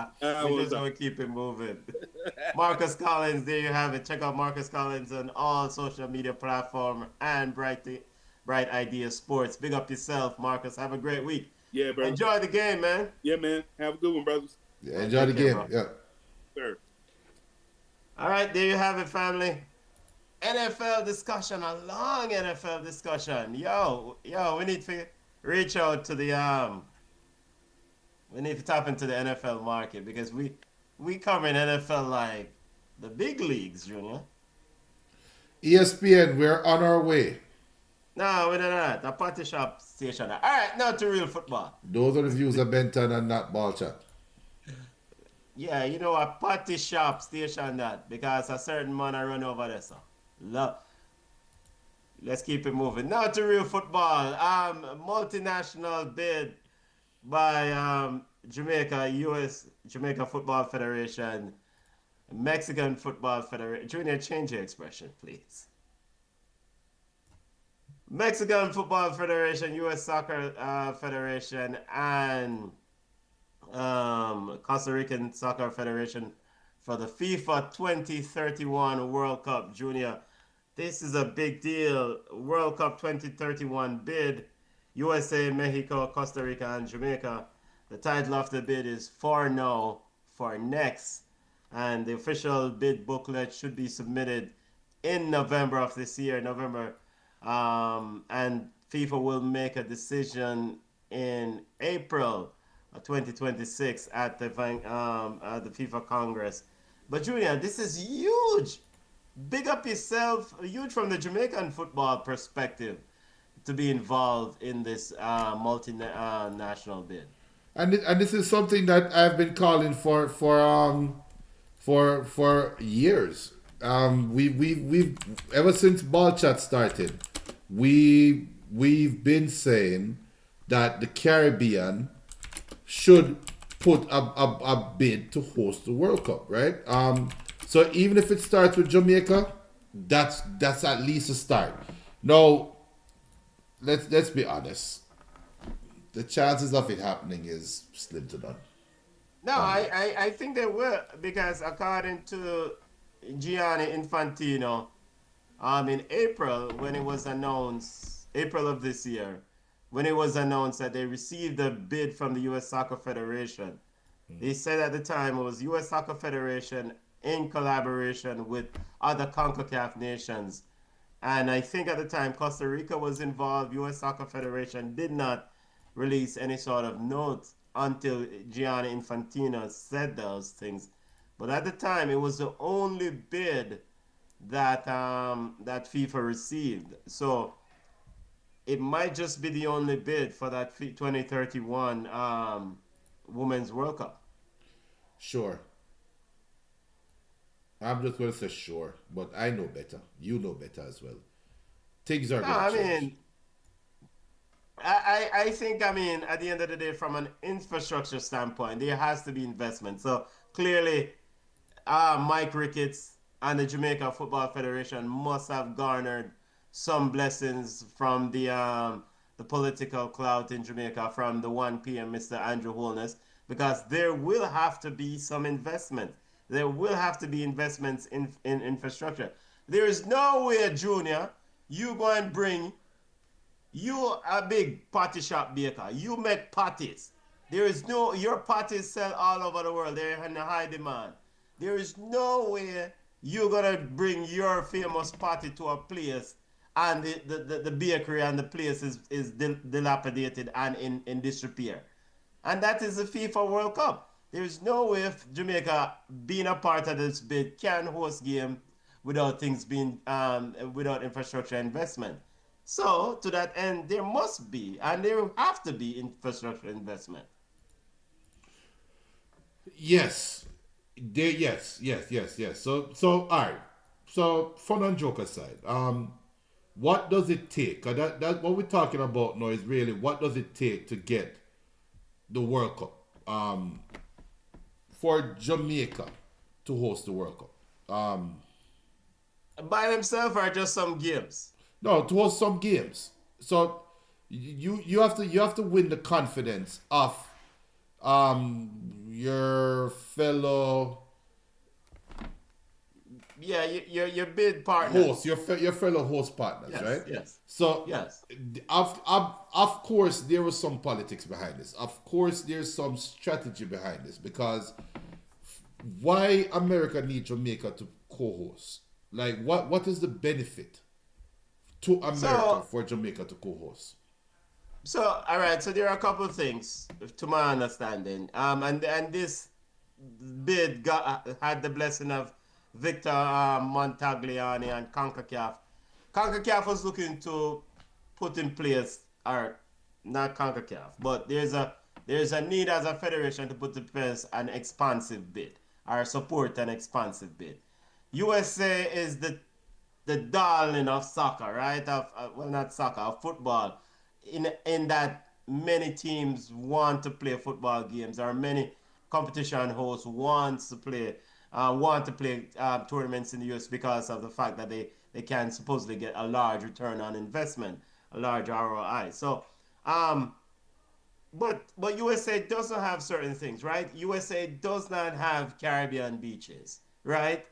We just want to keep it moving. Marcus Collins, there you have it. Check out Marcus Collins on all social media platforms and Bright Idea Sports. Big up yourself, Marcus. Have a great week. Yeah, bro. Enjoy the game, man. Yeah, man. Have a good one, brothers. Yeah, enjoy the game. Bro. Yeah. Sure. All right, there you have it, family. NFL discussion, a long NFL discussion. Yo, we need to reach out to the we need to tap into the NFL market because we covering NFL like the big leagues, Junior. ESPN, we're on our way. No, we're not. A party shop station. All right, now to real football. Those are the views of Benton and not ball chat. Yeah, you know, a party shop station that because a certain man I run over there, so. Let's keep it moving. Now to real football. Multinational bid by Jamaica Football Federation, Mexican Football Federation. Junior, change your expression, please. Mexican Football Federation, U.S. Soccer Federation, and Costa Rican Soccer Federation for the FIFA 2031 World Cup. Junior, this is a big deal. World Cup 2031 bid. USA, Mexico, Costa Rica, and Jamaica. The title of the bid is For Now, For Next. And the official bid booklet should be submitted in November of this year, November. And FIFA will make a decision in April of 2026 at the FIFA Congress. But Julian, this is huge. Big up yourself, huge from the Jamaican football perspective, to be involved in this multinational bid. And this is something that I've been calling for years. We've ever since ball chat started, we've been saying that the Caribbean should put a bid to host the World Cup, right? So even if it starts with Jamaica, that's at least a start. Now, let's be honest. The chances of it happening is slim to none. No, I think they will, because according to Gianni Infantino, in April, when it was announced, April of this year, when it was announced that they received a bid from the U.S. Soccer Federation, they said at the time it was U.S. Soccer Federation in collaboration with other CONCACAF nations. And I think at the time Costa Rica was involved. U.S. Soccer Federation did not release any sort of note until Gianni Infantino said those things. But at the time, it was the only bid that that FIFA received. So it might just be the only bid for that 2031 Women's World Cup. Sure. I'm just going to say sure, but I know better. You know better as well. Things are going to change. I think, at the end of the day, from an infrastructure standpoint, there has to be investment. So clearly, Mike Ricketts and the Jamaica Football Federation must have garnered some blessings from the political clout in Jamaica from the 1 p.m. Mr. Andrew Holness, because there will have to be some investment. There will have to be investments in infrastructure. There is no way, Junior, you go and bring You a big patty shop baker. You make patties. There is no, your patties sell all over the world. They're in high demand. There is no way you're gonna bring your famous patty to a place and the bakery and the place is dilapidated and in disrepair. And that is the FIFA World Cup. There's no way if Jamaica being a part of this bid can host game without things being without infrastructure investment. So to that end, there must be and there have to be infrastructure investment. Yes. Yes. So all right. So fun and joke aside, what does it take? 'Cause that what we're talking about now is really what does it take to get the World Cup? For Jamaica to host the World Cup. By themselves or just some games? No, to host some games. So you have to win the confidence of your fellow Yeah, your bid partner. hosts, your fellow host partners, Yes, right? yes. So Yes. of course there was some politics behind this. Of course there's some strategy behind this because why America need Jamaica to co-host? Like what is the benefit to America for Jamaica to co-host? So, all right. So there are a couple of things, to my understanding. And this bid had the blessing of Victor Montagliani and CONCACAF. CONCACAF was looking to put in place, or not CONCACAF, but there's a need as a federation to put in place an expansive bid or support an expansive bid. USA is the darling of soccer, right? Well, not soccer, of football. In that many teams want to play football games, or many competition hosts want to play tournaments in the US because of the fact that they can supposedly get a large return on investment, a large ROI. So, but USA doesn't have certain things, right? USA does not have Caribbean beaches, right?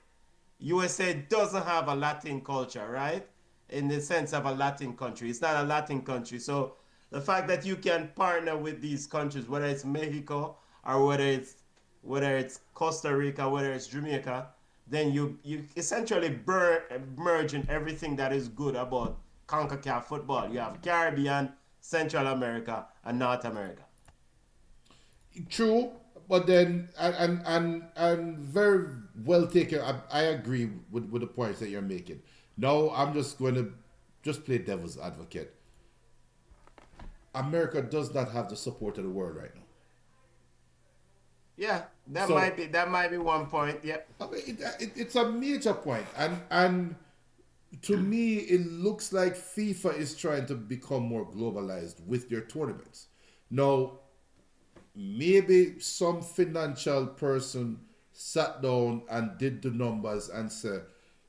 USA doesn't have a Latin culture, right? In the sense of a Latin country. It's not a Latin country. So the fact that you can partner with these countries, whether it's Mexico or whether it's Costa Rica, whether it's Jamaica, then you essentially merge in everything that is good about CONCACAF football. You have Caribbean, Central America, and North America. True, but then and very well taken. I agree with the points that you're making. Now I'm just going to just play devil's advocate. America does not have the support of the world right now. Yeah, that So- might be one point. Yeah. I mean, it's a major point, and to me, it looks like FIFA is trying to become more globalized with their tournaments. Now, maybe some financial person sat down and did the numbers and said,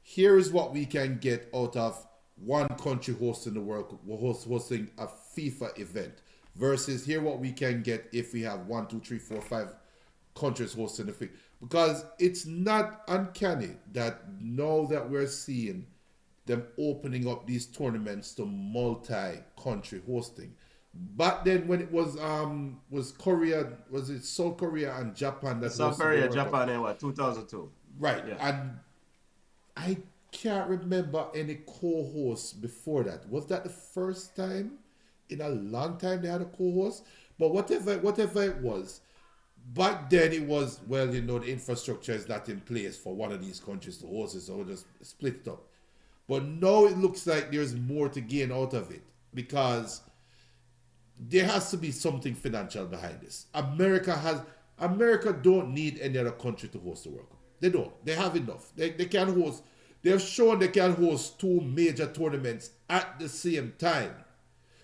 here is what we can get out of one country hosting the world, hosting a FIFA event, versus here what we can get if we have 1, 2, 3, 4, 5 countries hosting the FIFA. Because it's not uncanny that now that we're seeing them opening up these tournaments to multi-country hosting. Back then, when it was Korea, was it South Korea and Japan that South hosted the Korea, World Cup? Japan, and what, 2002. Right, Yeah. and I can't remember any co-hosts before that. Was that the first time in a long time they had a co-host? But whatever it was, back then it was, well, the infrastructure is not in place for one of these countries to host it, so we'll just split it up. But now it looks like there's more to gain out of it because there has to be something financial behind this. America don't need any other country to host the World Cup. They don't. They have enough. They can host. They've shown they can host 2 major tournaments at the same time.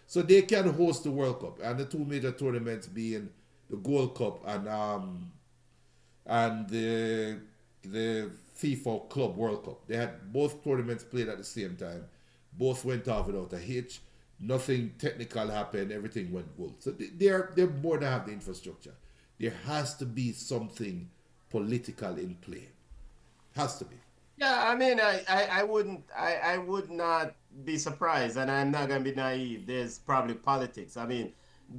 So they can host the World Cup, and the 2 major tournaments being the Gold Cup and the FIFA Club World Cup. They had both tournaments played at the same time. Both went off without a hitch. Nothing technical happened. Everything went good. So they're more than have the infrastructure. There has to be something political in play. Has to be. Yeah, I mean, I would not be surprised, and I'm not gonna be naive. There's probably politics. I mean,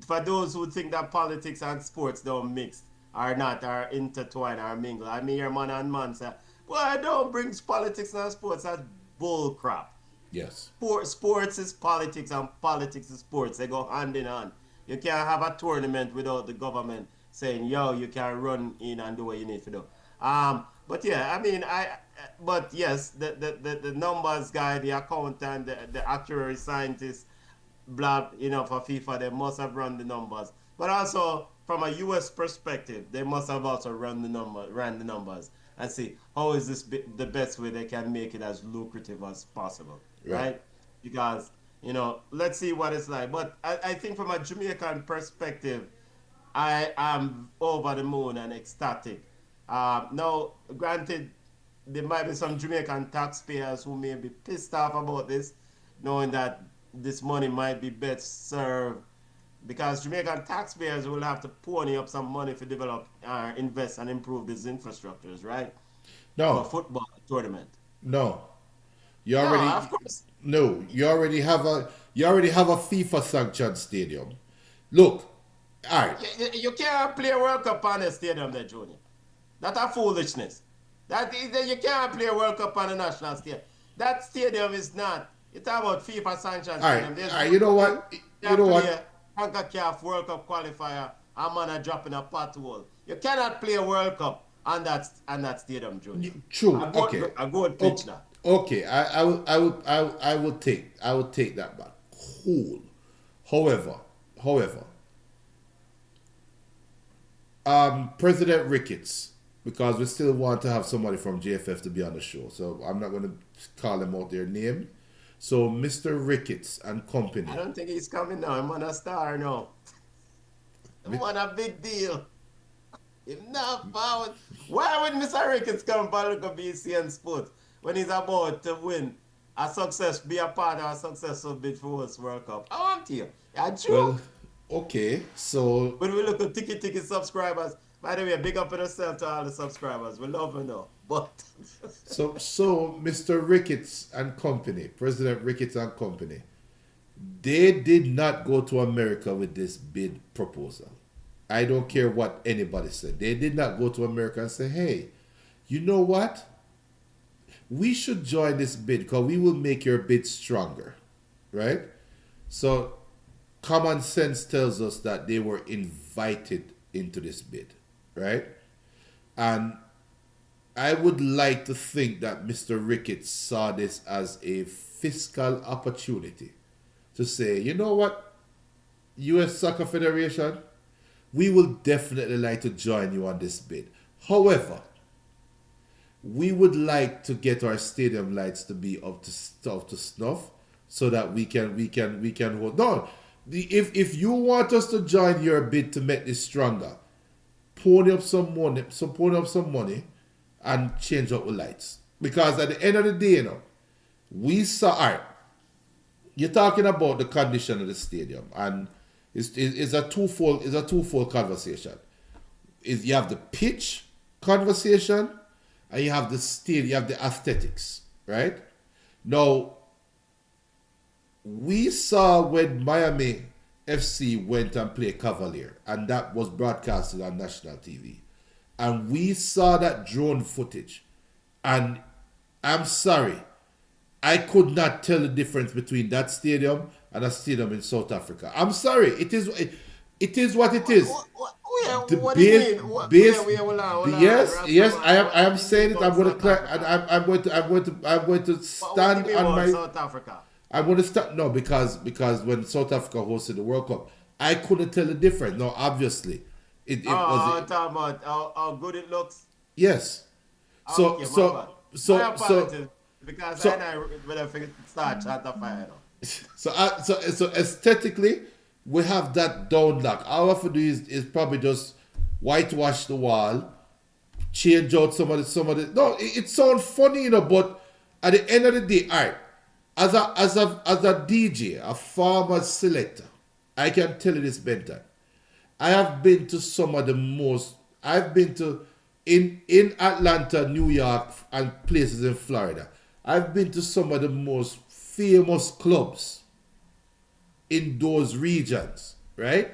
for those who think that politics and sports don't mix, are not, are intertwined, are mingled. I mean, your man and man say, well, I don't bring politics and sports. That's bull crap. Yes. Sports is politics and politics is sports. They go hand in hand. You can't have a tournament without the government saying, yo, you can run in and do what you need to do. But yeah, I mean, but yes, the numbers guy, the accountant, the actuary scientist, blah, for FIFA, they must have run the numbers. But also, from a US perspective, they must have also ran the numbers and see how is this the best way they can make it as lucrative as possible, right? Because, let's see what it's like. But I think from a Jamaican perspective, I am over the moon and ecstatic. Now, granted, there might be some Jamaican taxpayers who may be pissed off about this, knowing that this money might be best served because Jamaican taxpayers will have to pony up some money to develop, invest, and improve these infrastructures, right? No. For football tournament. No. You already. No, of course. No, you already have a FIFA sanctioned stadium. Look, all right. You can't play a World Cup on a stadium there, Junior. That's a foolishness. You can't play a World Cup on a national stadium. That stadium is not. It's about FIFA sanctioned stadium. All right. You know what? CONCACAF World Cup qualifier, a man are dropping a pothole. You cannot play a World Cup on that stadium, Junior. True. A good pitch now. Okay, I will take that back. Cool. However, President Ricketts, because we still want to have somebody from JFF to be on the show, so I'm not going to call them out their name. So Mr. Ricketts and company. I don't think he's coming now. I'm on a star now. I'm on a big deal. If not found, why would Mr. Ricketts come for look at BCN Sports when he's about to win a success, be a part of a successful bid for us World Cup? I want you. Yeah, true. Well, okay, so when we look at Tiki subscribers, by the way, big up on yourself to all the subscribers. We love you now. But so Mr. Ricketts and company, President Ricketts and company, they did not go to America with this bid proposal. I don't care what anybody said. They did not go to America and say, hey, you know what? We should join this bid because we will make your bid stronger, right? So common sense tells us that they were invited into this bid, right? And I would like to think that Mr. Ricketts saw this as a fiscal opportunity to say, you know what, U.S. Soccer Federation, we will definitely like to join you on this bid. However, we would like to get our stadium lights to be up to snuff so that we can hold. No, if you want us to join your bid to make this stronger, pony up some money and change up the lights. Because at the end of the day, we saw, all right, you're talking about the condition of the stadium, and it's a twofold conversation. You have the pitch conversation, and you have the stadium, you have the aesthetics, right? Now, we saw when Miami FC went and played Cavalier, and that was broadcasted on national TV. And we saw that drone footage. And I'm sorry, I could not tell the difference between that stadium and a stadium in South Africa. I'm sorry, it is what it is. What do you mean? Yes, I am saying it. I'm going to stand on my South Africa. I'm going to start because when South Africa hosted the World Cup, I couldn't tell the difference. No, obviously, it was. Talking about how good it looks. Yes. So because I when I start chat the fire. So aesthetically, we have that down lock. All I have to do is probably just whitewash the wall, change out some of the. No, it sounds funny, but at the end of the day, all right. As a DJ, a former selector, I can tell you this, Benton. I have been to some of the most. I've been to in Atlanta, New York, and places in Florida. I've been to some of the most famous clubs in those regions, right?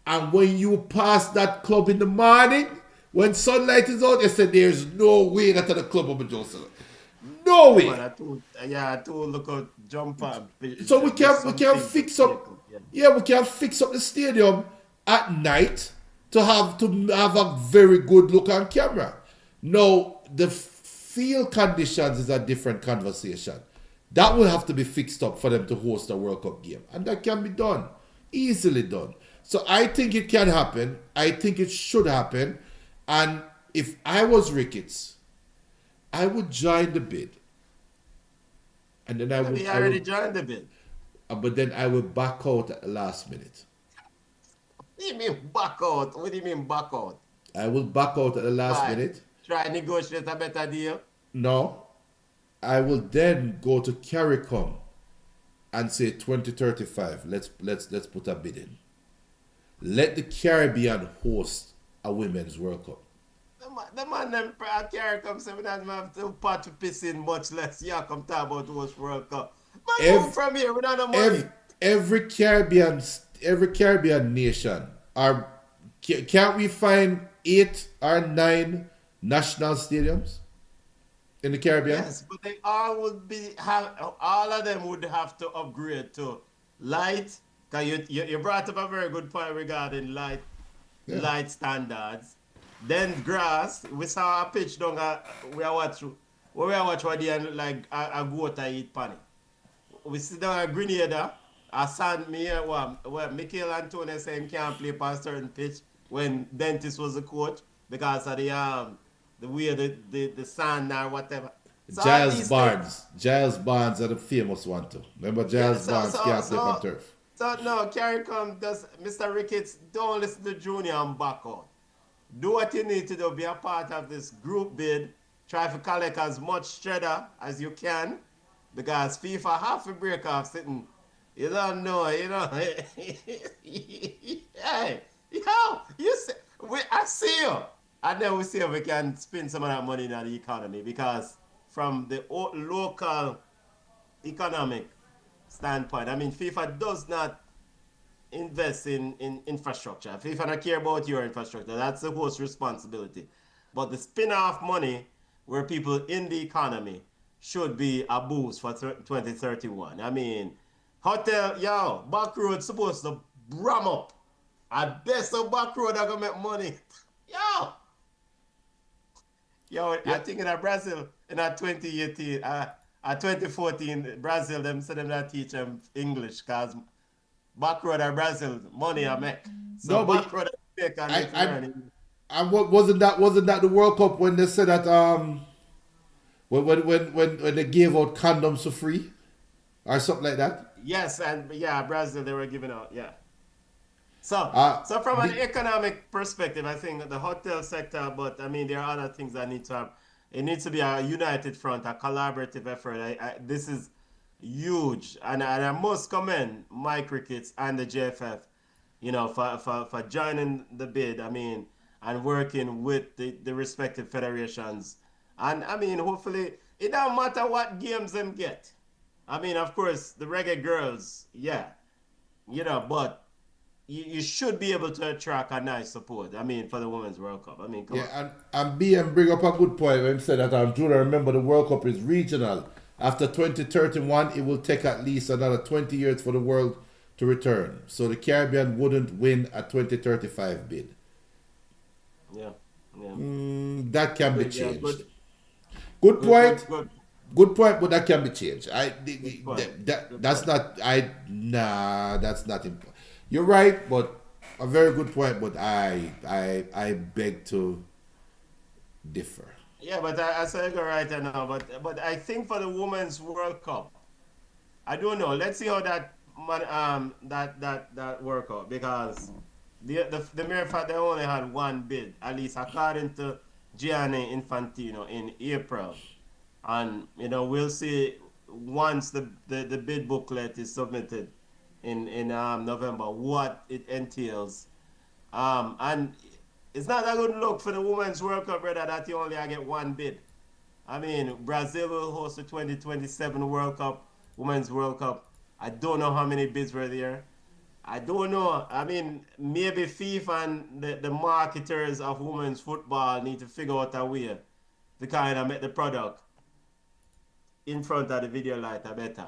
And when you pass that club in the morning, when sunlight is out, they say there's no way that the club will be just. No way. Man, I told look out jumper. So we can fix up. Yeah, we can fix up the stadium at night to have a very good look on camera. Now the field conditions is a different conversation. That will have to be fixed up for them to host a World Cup game, and that can be done, easily done. So I think it can happen. I think it should happen. And if I was Ricketts, I would join the bid. And then He already joined the bid. But then I will back out at the last minute. What do you mean back out? What do you mean back out? I will back out at the last minute. Try and negotiate a better deal. No. I will then go to CARICOM and say 2035. Let's put a bid in. Let the Caribbean host a Women's World Cup. The man them CARICOM say we don't have to pot to piss in, much less come talk about host World Cup. Man, move from here, we don't have money. Every Caribbean nation can't we find 8 or 9 national stadiums in the Caribbean? Yes, but they all all of them would have to upgrade to light. Cause you brought up a very good point regarding light standards. Then grass. We saw a pitch down. We are watch what they like a goat I eat panny. We sit down at Grenada. I sent me where Michael Antonio said he can't play past certain pitch when Dentist was the coach because of the way the sand or whatever. So Giles Barnes are the famous one too. Remember Giles Barnes can't play on turf. So no, CARICOM does Mr. Ricketts, don't listen to Junior and back out. Do what you need to do, be a part of this group bid, try to collect as much cheddar as you can, because FIFA have to break off sitting. You don't know, hey, I see you. And then we see if we can spend some of that money in the economy, because from the local economic standpoint, I mean, FIFA does not invest in infrastructure. FIFA don't care about your infrastructure. That's the host's responsibility. But the spin-off money where people in the economy should be a boost for 2031. I mean, hotel, back road supposed to ram up. At best of back road are going to make money. I think in Brazil, in 2018, 2014, Brazil, them said them not teach them English because back road of Brazil, money I make. So no, back road I make and what wasn't that the World Cup when they said that when they gave out condoms for free or something like that? Yes, and Brazil they were giving out, So from an economic perspective, I think the hotel sector, but I mean there are other things that need to have. It needs to be a united front, a collaborative effort. This is huge, and I must commend Mike Ricketts and the JFF, for joining the bid. I mean, and working with the respective federations, and I mean, hopefully, it don't matter what games them get. I mean, of course, the reggae girls, but you should be able to attract a nice support. I mean, for the Women's World Cup. I mean, come on. And BM bring up a good point when he said that Judah, remember the World Cup is regional. After 2031, it will take at least another 20 years for the world to return. So the Caribbean wouldn't win a 2035 bid. Yeah. That can be changed. Good point. Good point, but that can be changed. That's not important. You're right, but a very good point. But I beg to differ. Yeah, but I say you're right now. But I think for the Women's World Cup, I don't know. Let's see how that work out, because the mere fact they only had one bid, at least according to Gianni Infantino in April, and we'll see once the bid booklet is submitted in November what it entails, and it's not a good look for the Women's World Cup, brother, that you only get one bid. I mean, Brazil will host the 2027 World Cup. Women's World Cup. I don't know how many bids were there. I don't know. I mean, maybe FIFA and the marketers of women's football need to figure out a way to kind of make the product in front of the video lighter better.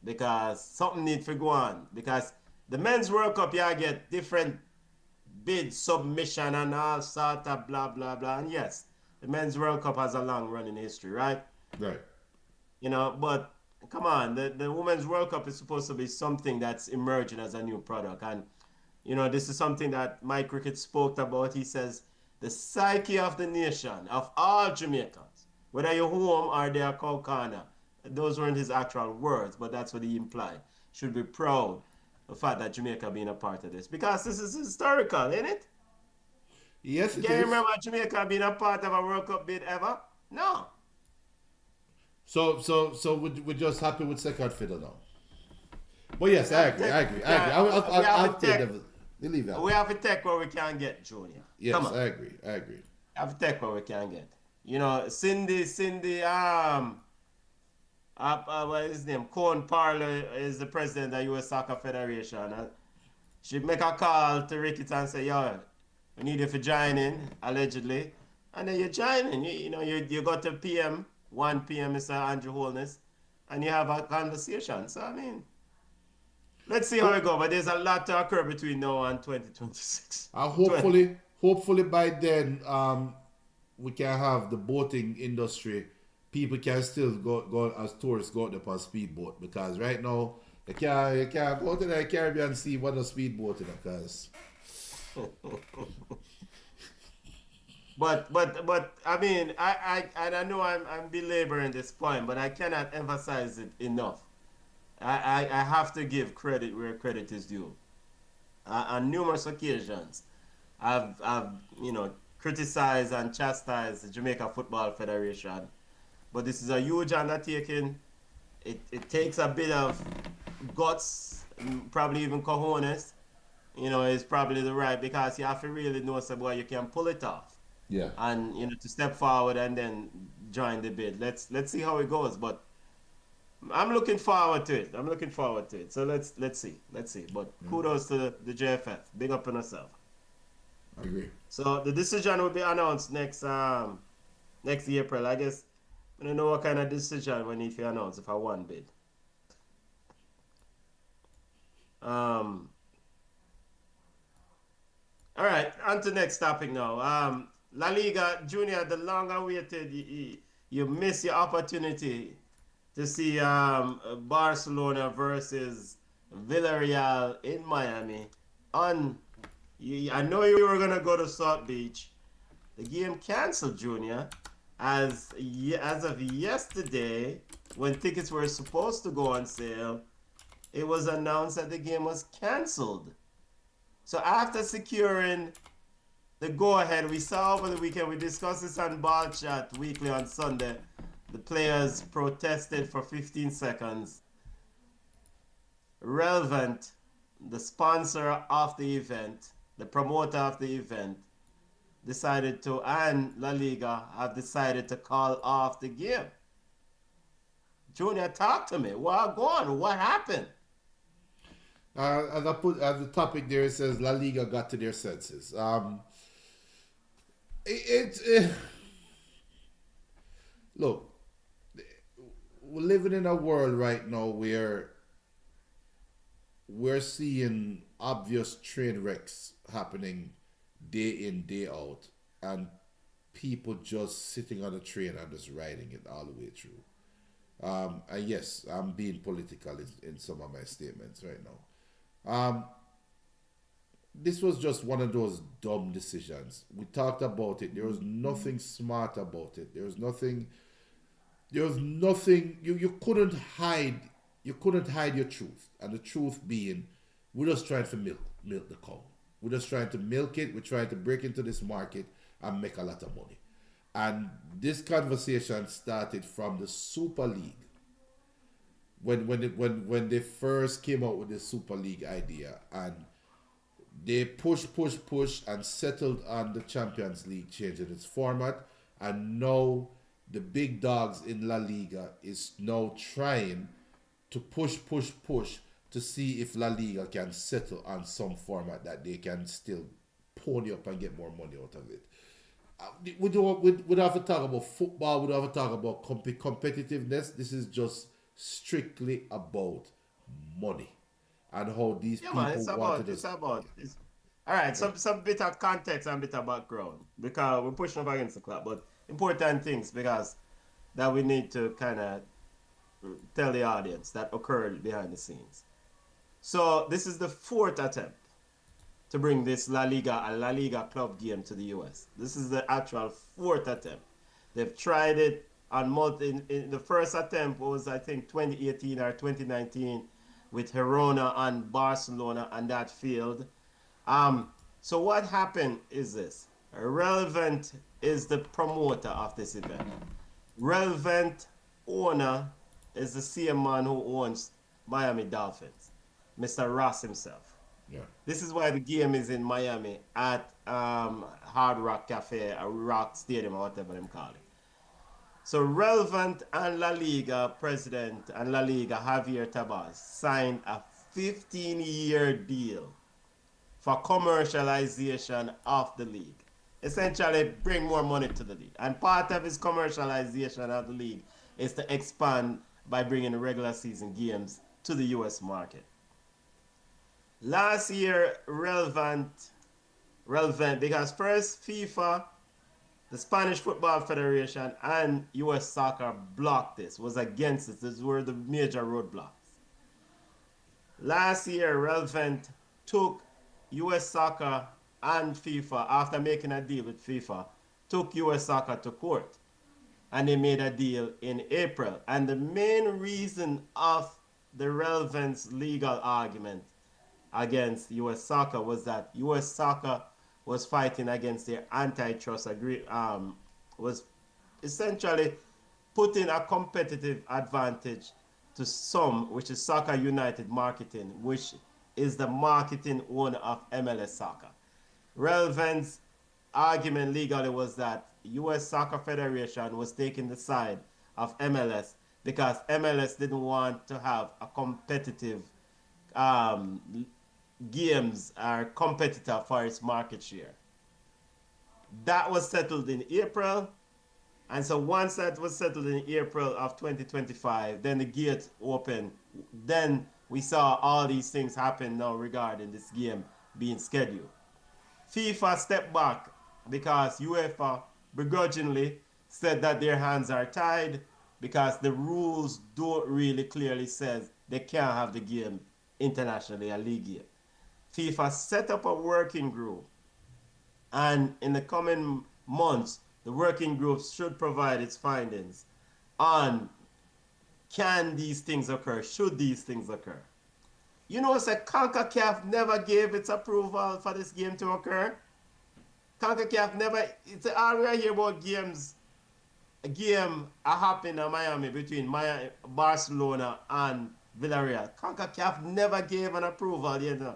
Because something needs to go on. Because the men's World Cup, you get different bid submission and all sort of blah, blah, blah. And yes, the men's World Cup has a long running history, right? Right. You know, but come on, the Women's World Cup is supposed to be something that's emerging as a new product. And, you know, this is something that Mike Cricket spoke about. He says, the psyche of the nation, of all Jamaicans, whether you're home or they're Corner, those weren't his actual words, but that's what he implied, should be proud of the fact that Jamaica being a part of this. Because this is historical, isn't it? Yes, it Can you is. remember Jamaica being a part of a World Cup bid ever? No. So we're just happy with second fiddle now. But yes, I agree. I'll believe that. We have to take what we can get, Junior. Yes, Come on. I agree. Have to take what we can get. You know, Cindy, what is his name? Cone Parler is the president of the US Soccer Federation. She make a call to Ricketts and say, yo, we need you to join in, allegedly. And then you join in. You go to PM, 1 PM, Mr. Andrew Holness, and you have a conversation. So, I mean, let's see how it goes. But there's a lot to occur between now and 2026. Hopefully by then, we can have the boating industry. People can still go as tourists go up on speedboat, because right now you can't go to the Caribbean Sea with a speedboat, because. But I mean, I know I'm belaboring this point, but I cannot emphasize it enough. I have to give credit where credit is due. On numerous occasions, I've criticized and chastised the Jamaica Football Federation, but this is a huge undertaking. It takes a bit of guts, probably even cojones. Is probably the right, because you have to really know somewhere you can pull it off. Yeah. And to step forward and then join the bid. Let's see how it goes. But I'm looking forward to it. So let's see. But kudos to the JFF. Big up on yourself. I agree. So the decision will be announced next April. I guess I don't know what kind of decision we need to announce if I won bid. All right, on to the next topic now. La Liga, Junior, the long-awaited, you miss your opportunity to see Barcelona versus Villarreal in Miami. I know you were going to go to South Beach. The game canceled, Junior. As of yesterday, when tickets were supposed to go on sale, it was announced that the game was canceled. So after securing the go-ahead, we saw over the weekend, we discussed this on Ball Chat weekly on Sunday. The players protested for 15 seconds. Relevant, the sponsor of the event, the promoter of the event, and La Liga have decided to call off the game. Junior, talk to me. What happened? As I put as the topic there, it says La Liga got to their senses. Look, we're living in a world right now where we're seeing obvious train wrecks happening day in, day out, and people just sitting on a train and just riding it all the way through. And yes, I'm being political in some of my statements right now. This was just one of those dumb decisions. We talked about it. There was nothing smart about it. There was nothing. You couldn't hide. You couldn't hide your truth, and the truth being, we're just trying to milk the cow. We're just trying to milk it. We're trying to break into this market and make a lot of money. And this conversation started from the Super League. When they first came out with the Super League idea, and they pushed and settled on the Champions League changing its format, and now the big dogs in La Liga is now trying to push to see if La Liga can settle on some format that they can still pony up and get more money out of it. We don't have to talk about football. We don't have to talk about competitiveness. This is just strictly about money and how these people want to. All right, some bit of context and bit of background because we're pushing up against the clock, but important things because that we need to kind of tell the audience that occurred behind the scenes. So this is the fourth attempt to bring this La Liga club game to the US. This is the actual fourth attempt. They've tried it on in the first attempt was I think 2018 or 2019 with Girona and Barcelona, and that failed. So what happened is this. Relevant is the promoter of this event. Relevant owner is the same man who owns Miami Dolphins, Mr. Ross himself. Yeah. This is why the game is in Miami at Hard Rock Cafe, or Rock Stadium, or whatever them call it. So Relevant and La Liga president and La Liga Javier Tebas signed a 15-year deal for commercialization of the league. Essentially, bring more money to the league. And part of his commercialization of the league is to expand by bringing regular season games to the US market. Last year, relevant because first FIFA, the Spanish Football Federation, and US Soccer blocked this, was against it. These were the major roadblocks. Last year, Relevant took US Soccer and FIFA, after making a deal with FIFA, took US Soccer to court. And they made a deal in April. And the main reason of the Relevance legal argument against US Soccer was that US Soccer was fighting against their antitrust was essentially putting a competitive advantage to some, which is Soccer United Marketing, which is the marketing owner of MLS Soccer. Relevance argument legally was that US Soccer Federation was taking the side of MLS because MLS didn't want to have a competitive games or competitor for its market share. That was settled in April. And so once that was settled in April of 2025, then the gate opened. Then we saw all these things happen now regarding this game being scheduled. FIFA stepped back because UEFA begrudgingly said that their hands are tied because the rules don't really clearly say they can't have the game internationally, a league game. FIFA set up a working group, and in the coming months, the working group should provide its findings on can these things occur, should these things occur. You know, CONCACAF never gave its approval for this game to occur. CONCACAF never, it's all we hear about games, a game happened in Miami between Barcelona and Villarreal. CONCACAF never gave an approval, you know.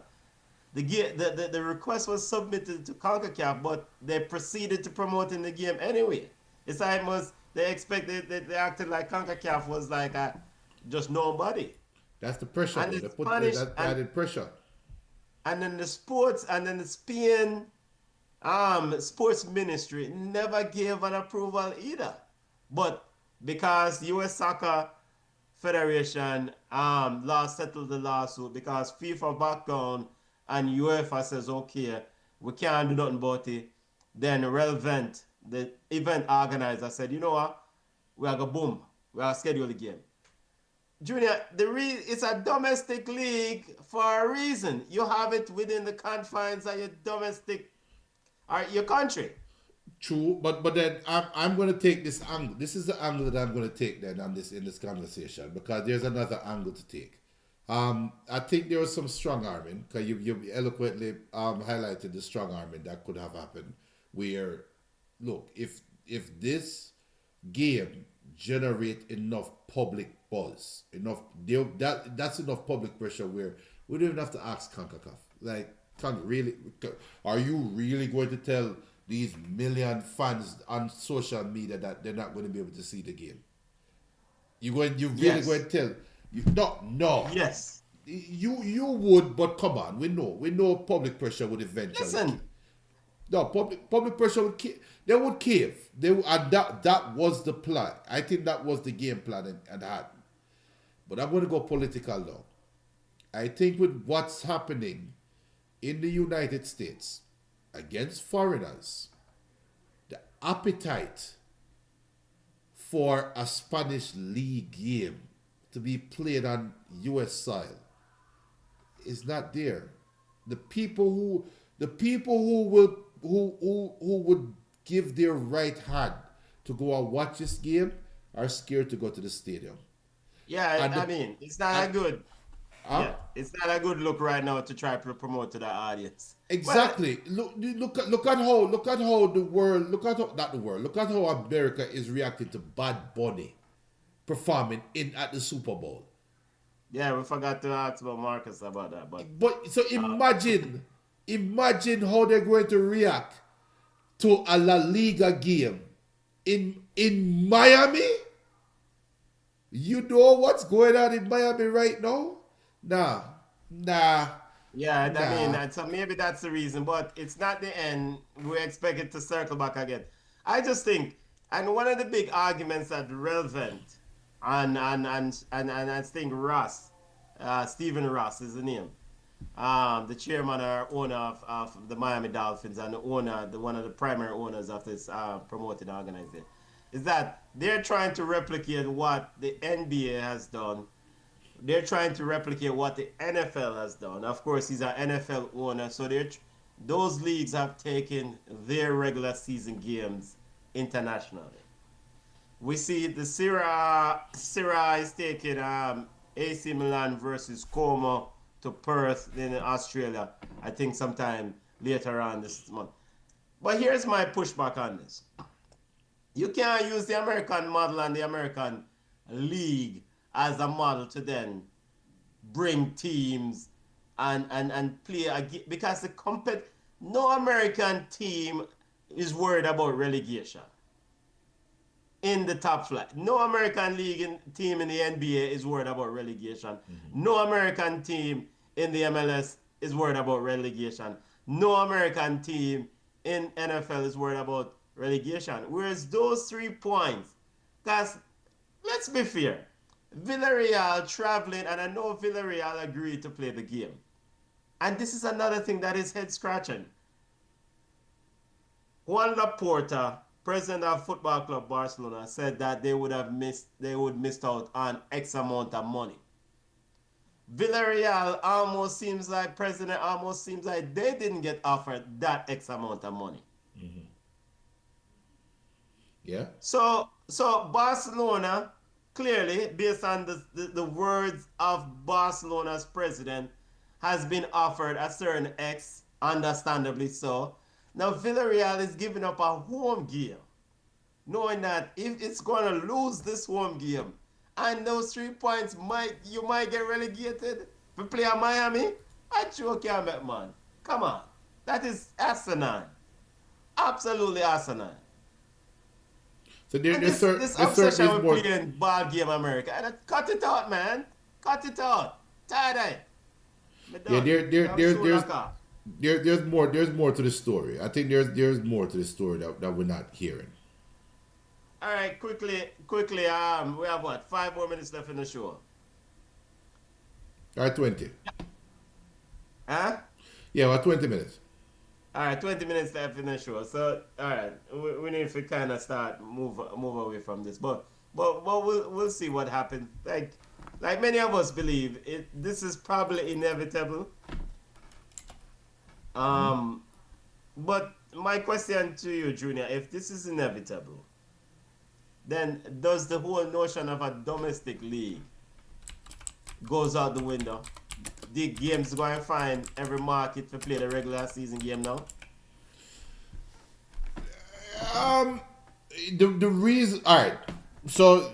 The request was submitted to CONCACAF, but they proceeded to promoting the game anyway. It's like they expected that they acted like CONCACAF was like just nobody. That's the pressure. And They put that added pressure. And then the Spain sports ministry never gave an approval either. But because US Soccer Federation settled the lawsuit because FIFA backed down and UEFA says, okay, we can't do nothing about it. Then Relevant, the event organizer, said, you know what? We are going to boom. We are schedule the game. Junior, it's a domestic league for a reason. You have it within the confines of your domestic or your country. True, but then I'm going to take this angle. This is the angle that I'm going to take then in this conversation because there's another angle to take. I think there was some strong arming because you eloquently highlighted the strong arming that could have happened. Where, look, if this game generate enough public buzz, that's enough public pressure where we don't even have to ask CONCACAF. Like, are you really going to tell these million fans on social media that they're not going to be able to see the game? You're really going to tell? No. Yes. You would, but come on, we know public pressure would eventually. Listen. No, public pressure would cave. They would cave. And that was the plan. I think that was the game plan and had. But I'm going to go political now. I think with what's happening in the United States against foreigners, the appetite for a Spanish league game to be played on U.S. soil is not there. The people who would give their right hand to go and watch this game are scared to go to the stadium. Yeah, I mean, it's not a good. Huh? Yeah, it's not a good look right now to try to promote to the audience. Exactly. Look at how the world, look at how America is reacting to Bad Bunny performing at the Super Bowl. Yeah, we forgot to ask about Marcus about that, But so imagine how they're going to react to a La Liga game in Miami. You know what's going on in Miami right now? Nah. yeah, I mean, so maybe that's the reason, but it's not the end. We expect it to circle back again. I just think, and one of the big arguments that relevant, and I think Ross, Stephen Ross is the name, the chairman or owner of the Miami Dolphins and one of the primary owners of this promoting organization, is that they're trying to replicate what the NBA has done. They're trying to replicate what the NFL has done. Of course, he's an NFL owner, so those leagues have taken their regular season games internationally. We see the Serie is taking AC Milan versus Como to Perth in Australia, I think sometime later on this month. But here's my pushback on this. You can't use the American model and the American league as a model to then bring teams and play a game, because no American team is worried about relegation in the top flight. No American league team in the NBA is worried about relegation. Mm-hmm. No American team in the MLS is worried about relegation. No American team in NFL is worried about relegation. Whereas those 3 points, because let's be fair, Villarreal traveling, and I know Villarreal agreed to play the game. And this is another thing that is head scratching. Juan Laporta, president of Football Club Barcelona, said that they would missed out on X amount of money. Villarreal president almost seems like they didn't get offered that X amount of money. Mm-hmm. Yeah. So Barcelona, clearly, based on the words of Barcelona's president, has been offered a certain X, understandably so. Now Villarreal is giving up a home game, knowing that if it's going to lose this home game, and those 3 points you might get relegated to play at Miami. I joke you, man. Come on, that is asinine, absolutely asinine. So this obsession with playing ball game America, cut it out, man. Cut it out. Tired. Yeah, there's more to the story. I think there's more to the story that we're not hearing. All right, quickly. We have what? 5 more minutes left in the show. All right, 20. Huh? Yeah, well, 20 minutes. All right, 20 minutes left in the show. So, all right, we need to kind of move away from this, but we'll see what happens. Like many of us believe, this is probably inevitable. But my question to you, Junior, if this is inevitable, then does the whole notion of a domestic league goes out the window? The game's going to find every market to play the regular season game now? The reason, all right, so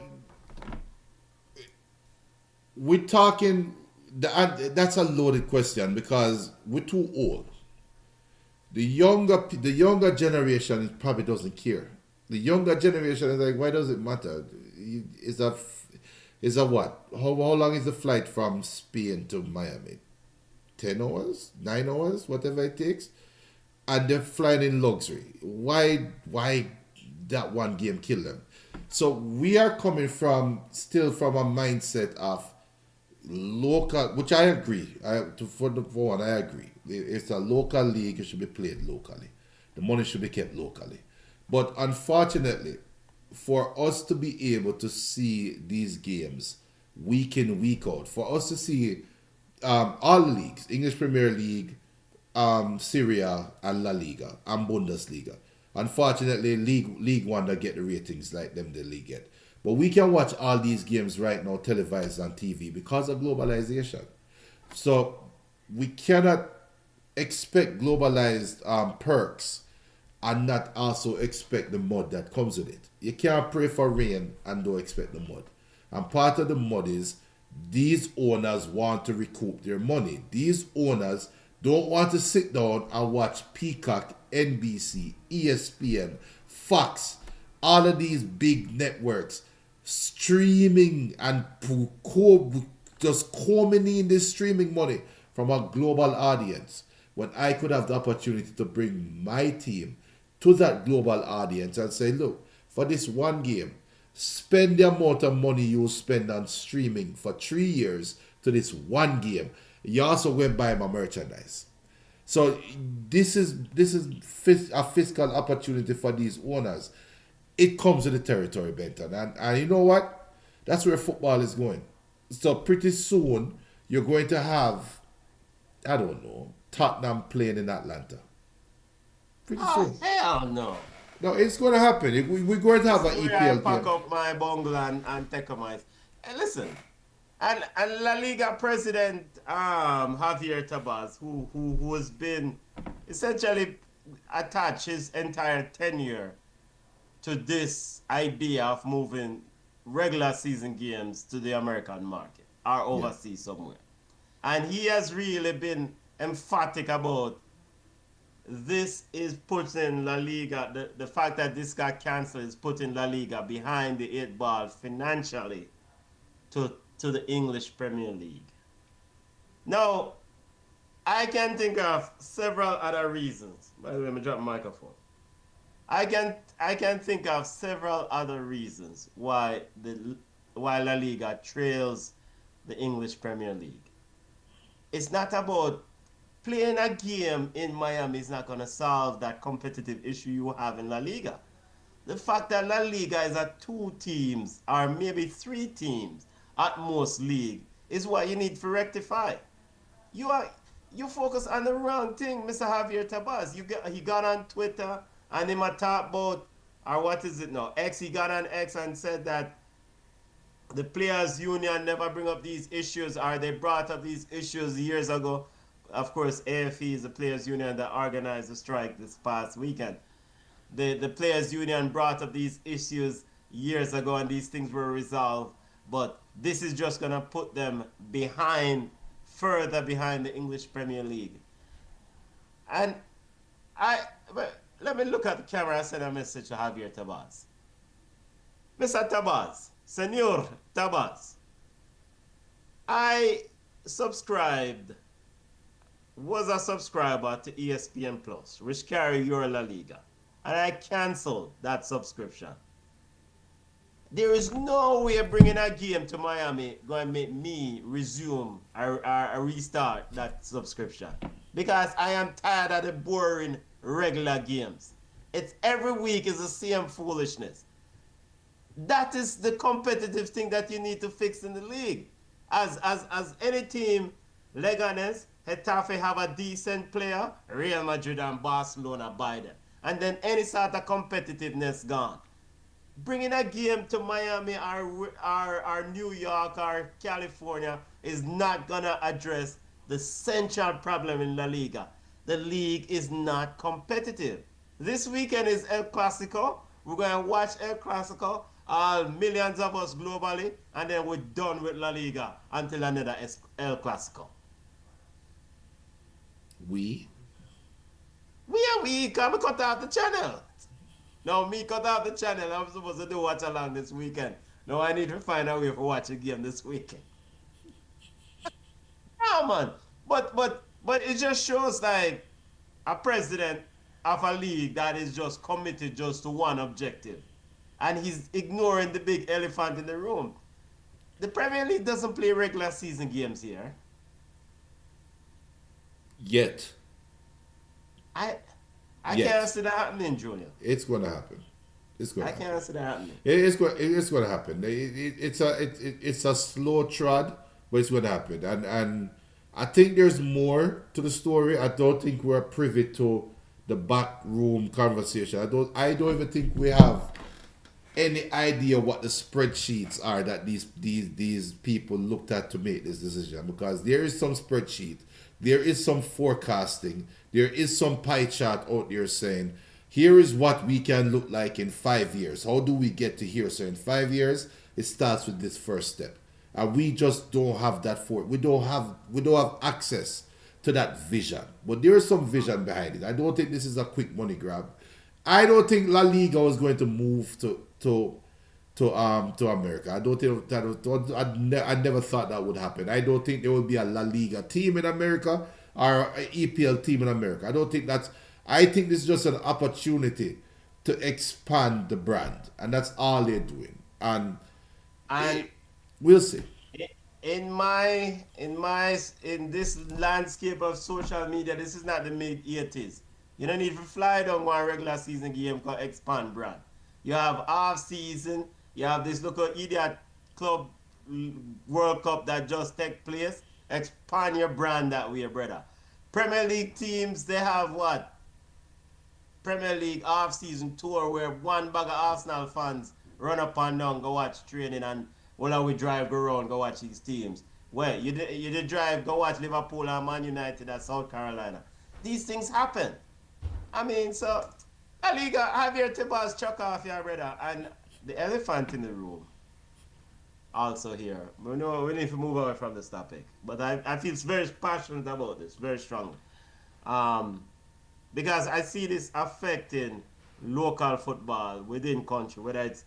we're talking, that's a loaded question because we're too old. The younger generation probably doesn't care. The younger generation is like, why does it matter? Is a what? How long is the flight from Spain to Miami? 10 hours? 9 hours? Whatever it takes. And they're flying in luxury. Why that one game kill them? So we are coming still from a mindset of local, which I agree. For one, I agree. It's a local league. It should be played locally. The money should be kept locally. But unfortunately, for us to be able to see these games week in, week out, for us to see all leagues, English Premier League, Serie A, and La Liga, and Bundesliga. Unfortunately, League One don't get the ratings like them the league get. But we can watch all these games right now televised on TV because of globalization. So we cannot expect globalized perks and not also expect the mud that comes with it. You can't pray for rain and don't expect the mud. And part of the mud is these owners want to recoup their money. These owners don't want to sit down and watch Peacock, NBC, ESPN, Fox, all of these big networks streaming and just coming in this streaming money from a global audience when I could have the opportunity to bring my team to that global audience and say, look, for this one game, spend the amount of money you spend on streaming for 3 years to this one game. You also went buy my merchandise. So this is a fiscal opportunity for these owners. It comes with the territory, Benton. And you know what? That's where football is going. So pretty soon, you're going to have, I don't know, Tottenham playing in Atlanta. Pretty soon. Hell no. No, it's going to happen. We're going to have an EPL game. Pack up my bungle and take a mice. Hey, listen, and La Liga president Javier Tebas, who has been essentially attached his entire tenure to this idea of moving regular season games to the American market or overseas somewhere. And he has really been emphatic about this is putting La Liga, the fact that this got cancelled is putting La Liga behind the 8 ball financially to the English Premier League. Now, I can think of several other reasons. By the way, let me drop the microphone. I can think of several other reasons why La Liga trails the English Premier League. It's not about playing a game in Miami is not going to solve that competitive issue you have in La Liga. The fact that La Liga is a 2 teams or maybe 3 teams at most league is what you need to rectify. You focus on the wrong thing, Mr. Javier Tebas. He got on Twitter and him a talk about, or what is it now, X, he got on X and said that the players union never bring up these issues, or they brought up these issues years ago. Of course, AFE is the players union that organized the strike this past weekend. The players union brought up these issues years ago and these things were resolved, but this is just going to put them further behind the English Premier League. And let me look at the camera and send a message to Javier Tebas. Mr. Tebas, Senor Tebas, I was a subscriber to ESPN Plus, which carry your La Liga, and I canceled that subscription. There is no way bringing a game to Miami going to make me resume or restart that subscription, because I am tired of the boring regular games. It's every week is the same foolishness. That is the competitive thing that you need to fix in the league. As any team, Leganes, Getafe have a decent player, Real Madrid and Barcelona buy them. And then any sort of competitiveness gone. Bringing a game to Miami or New York or California is not going to address the central problem in La Liga. The league is not competitive. This weekend is El Clasico. We're going to watch El Clasico, millions of us globally, and then we're done with La Liga until another El Clasico. We come cut off the channel. No, me cut off the channel. I'm supposed to do watch along this weekend. No, I need to find a way to watch a game this weekend. Yeah, man. But it just shows like a president of a league that is just committed just to one objective. And he's ignoring the big elephant in the room. The Premier League doesn't play regular season games here. Yet. I Yes. can't see that happening, Junior. It's going to happen. It's going I to happen. can't see that happening. It's going to happen. It's a slow trod, but it's going to happen. And I think there's more to the story. I don't think we're privy to the backroom conversation. I don't even think we have any idea what the spreadsheets are that these people looked at to make this decision, because there is some spreadsheet, there is some forecasting, there is some pie chart out there saying here is what we can look like in 5 years. How do we get to here? So in 5 years it starts with this first step, and we just don't have that we don't have access to that vision. But there is some vision behind it. I don't think this is a quick money grab. I don't think La Liga was going to move to America. I don't think that. I never thought that would happen. I don't think there would be a La Liga team in America or an EPL team in America. I don't think that's. I think this is just an opportunity to expand the brand, and that's all they're doing. And we'll see. In this landscape of social media, this is not the mid-80s. You don't need to fly down one regular season game called expand brand. You have off season, you have this local idiot club World Cup that just take place. Expand your brand that way, brother. Premier League teams, they have what? Premier League off season tour where one bag of Arsenal fans run up and down, go watch training, and while we drive, go around, go watch these teams. Well, you did drive, go watch Liverpool and Man United at South Carolina. These things happen. I mean, so, La Liga, have your tables chuck off your brother. And the elephant in the room, also here. We know we need to move away from this topic. But I feel very passionate about this, very strongly. Because I see this affecting local football within country, whether it's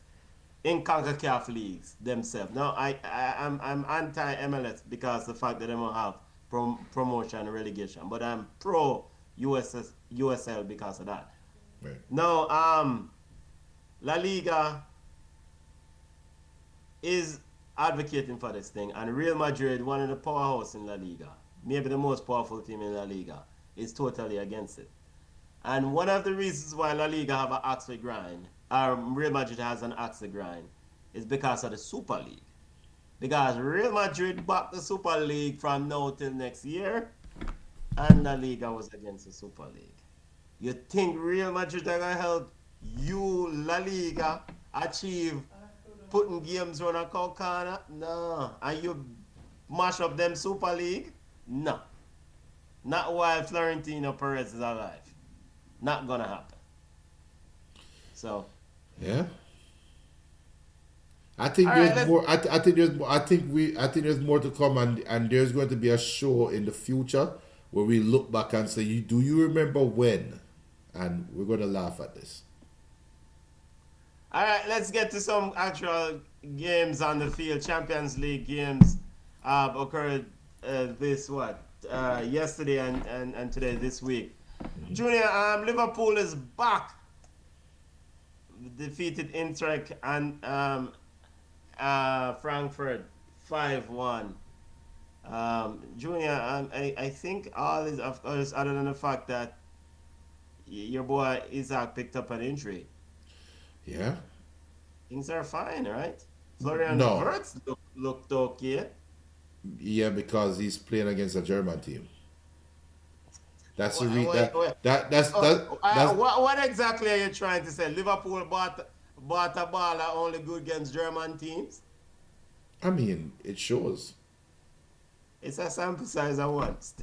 in CONCACAF leagues themselves. Now, I'm anti-MLS because the fact that they don't have promotion and relegation. But I'm pro-USL because of that. Right. Now, La Liga is advocating for this thing. And Real Madrid, one of the powerhouse in La Liga, maybe the most powerful team in La Liga, is totally against it. And one of the reasons why La Liga have an axe to grind, or Real Madrid has an axe to grind, is because of the Super League. Because Real Madrid backed the Super League from now till next year, and La Liga was against the Super League. You think Real Madrid are going to help you, La Liga, achieve putting games on a corner? No. And you mash up them Super League? No. Not while Florentino Perez is alive. Not gonna happen. So. Yeah. I think All there's right, more. I think there's more. I think there's more to come, and there's going to be a show in the future where we look back and say, do you remember when? And we're going to laugh at this. All right, let's get to some actual games on the field. Champions League games occurred yesterday and today, this week. Junior, Liverpool is back. Defeated Eintracht and Frankfurt 5-1. Junior, I think all is, of course, other than the fact that your boy Isaac picked up an injury. Yeah. Things are fine, right? Florian No. Wirtz looked okay. Yeah, because he's playing against a German team. That's the What exactly are you trying to say? Liverpool bought a ball that only good against German teams? I mean, it shows. It's a sample size of what?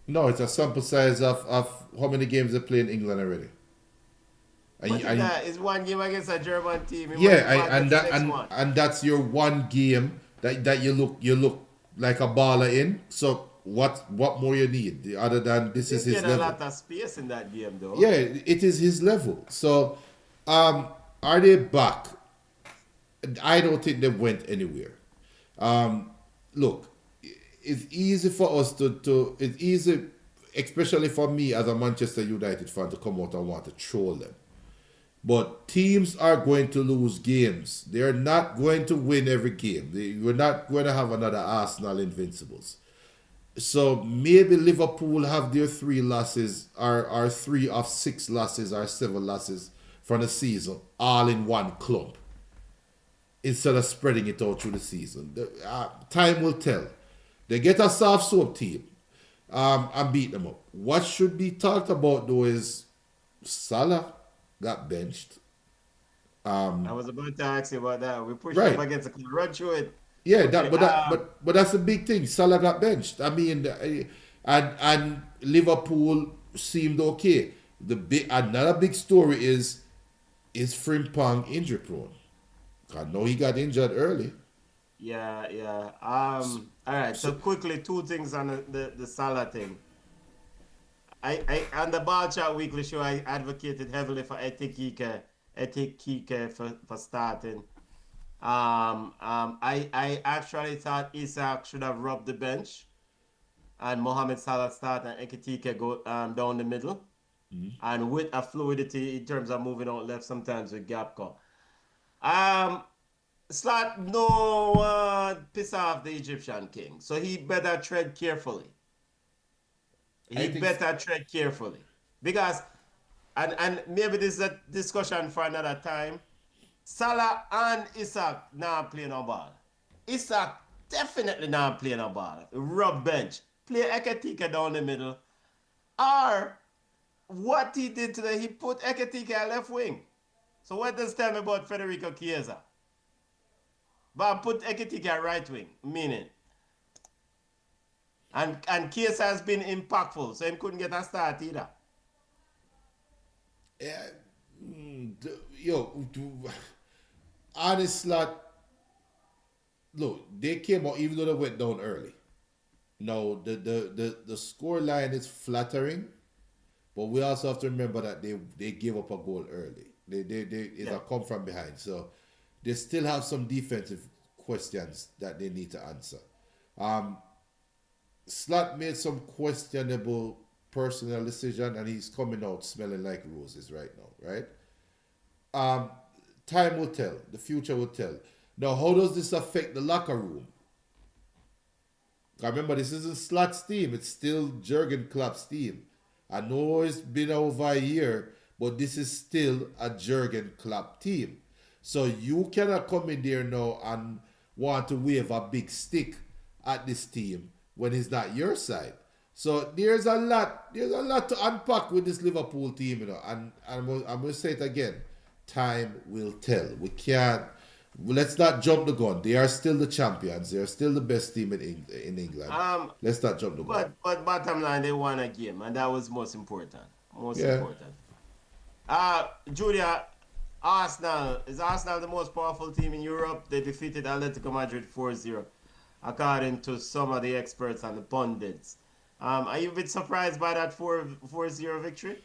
No, it's a sample size of how many games they play in England already. It's one game against a German team. And that's your one game that you look like a baller in. So what more you need other than this is his level? A lot of space in that game, though. Yeah, it is his level. So, are they back? I don't think they went anywhere. Look, it's easy for us it's easy, especially for me as a Manchester United fan, to come out and want to troll them. But teams are going to lose games. They're not going to win every game. We're not going to have another Arsenal Invincibles. So maybe Liverpool have their 3 losses, or 3 of 6 losses, or 7 losses from the season, all in one clump, instead of spreading it out through the season. Time will tell. They get a soft soap team and beat them up. What should be talked about, though, is Salah got benched. I was about to ask you about that. We pushed Right. up against the run through it. Yeah, Okay, but that's a big thing. Salah got benched. I mean, and Liverpool seemed okay. Another big story is Frimpong injury prone? I know he got injured early. Yeah. All right. So quickly, 2 things on the Salah thing. I on the Ball Chat Weekly show, I advocated heavily for Etikike for starting. I actually thought Isak should have robbed the bench, and Mohamed Salah start and Ekitike go down the middle, and with a fluidity in terms of moving out left sometimes with gap call. Slot no piss off the Egyptian king, so he better tread carefully. Because, and maybe this is a discussion for another time. Salah and Isak now playing on ball. Isak definitely now playing on ball. Rub bench. Play Ekitike down the middle. Or what he did today, he put Ekitike at left wing. So what does tell me about Federico Chiesa? But put Ekitike at right wing, meaning. And Chiesa has been impactful, so he couldn't get a start either. Yeah, honestly, look, they came out even though they went down early. Now the score line is flattering, but we also have to remember that they gave up a goal early. It's a come from behind, so they still have some defensive questions that they need to answer. Slot made some questionable personal decision, and he's coming out smelling like roses right now, right? Time will tell. The future will tell. Now, how does this affect the locker room? Remember, this isn't Slot's team. It's still Jurgen Klopp's team. I know it's been over a year, but this is still a Jurgen Klopp team. So you cannot come in there now and want to wave a big stick at this team when it's not your side. So there's a lot to unpack with this Liverpool team, you know. And I'm going to say it again. Time will tell. Let's not jump the gun. They are still the champions. They are still the best team in England. Let's not jump the gun. But bottom line, they won a game, and that was most important. Julia, is Arsenal the most powerful team in Europe? They defeated Atletico Madrid 4-0, according to some of the experts and the pundits. Are you a bit surprised by that 4-0 victory?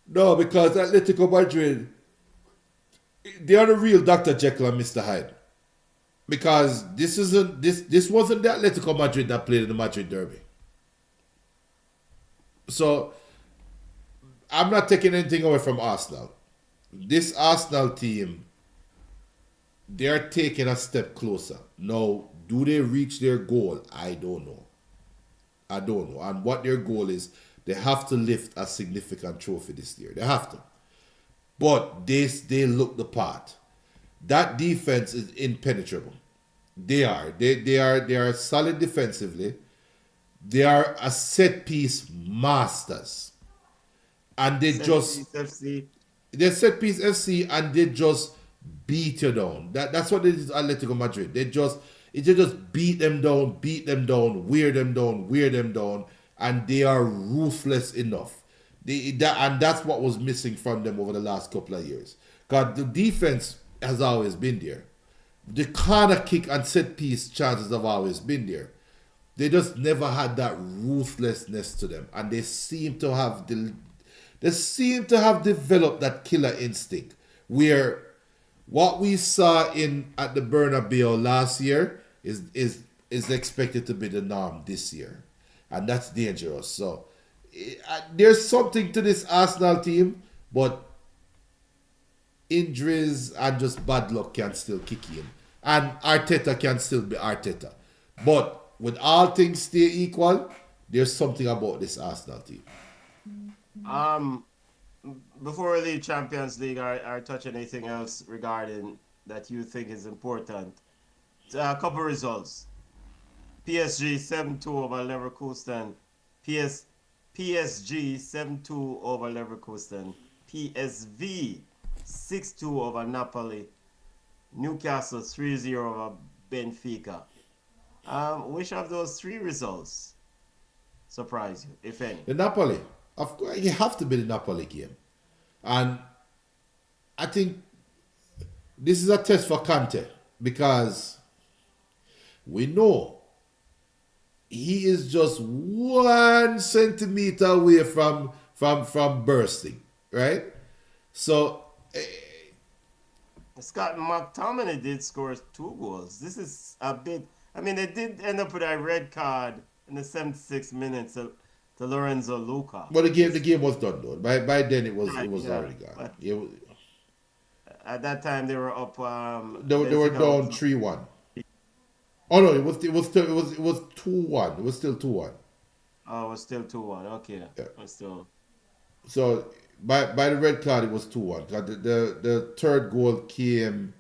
No, because Atletico Madrid, they are the real Dr. Jekyll and Mr. Hyde. Because this wasn't the Atletico Madrid that played in the Madrid derby. So I'm not taking anything away from Arsenal. This Arsenal team, they are taking a step closer. Now, do they reach their goal? I don't know. And what their goal is, they have to lift a significant trophy this year. They have to. But they look the part. That defense is impenetrable. They are. They are solid defensively. They are a set piece masters. And they're set piece FC, and they just beat you down. That's what it is, Atletico Madrid. They just beat them down, wear them down, and they are ruthless enough. And that's what was missing from them over the last couple of years. Because the defense has always been there. The corner kick and set piece chances have always been there. They just never had that ruthlessness to them, and they seem to have developed that killer instinct where what we saw at the Bernabeu last year is expected to be the norm this year, and that's dangerous. So there's something to this Arsenal team, but injuries and just bad luck can still kick in, and Arteta can still be Arteta. But when all things stay equal, there's something about this Arsenal team. Before we leave Champions League, or touch anything else regarding that you think is important? A couple results. PSG 7-2 over Leverkusen. PSG 7-2 over Leverkusen. PSV 6-2 over Napoli. Newcastle 3-0 over Benfica. Which of those three results surprise you, if any? The Napoli, of course, you have to be the Napoli game. And I think this is a test for Conte because we know he is just 1 centimeter away from bursting, right? So Scott McTominay did score 2 goals. This is a bit. I mean, they did end up with a red card in the 76 minutes to Lorenzo Luca. But the game was done though. By then it was already gone. At that time they were up. They were down 3-1. Oh no, it was 2-1. It was still 2-1. Oh, it was still 2-1. Okay. Yeah. Still. So by the red card it was 2-1. The third goal came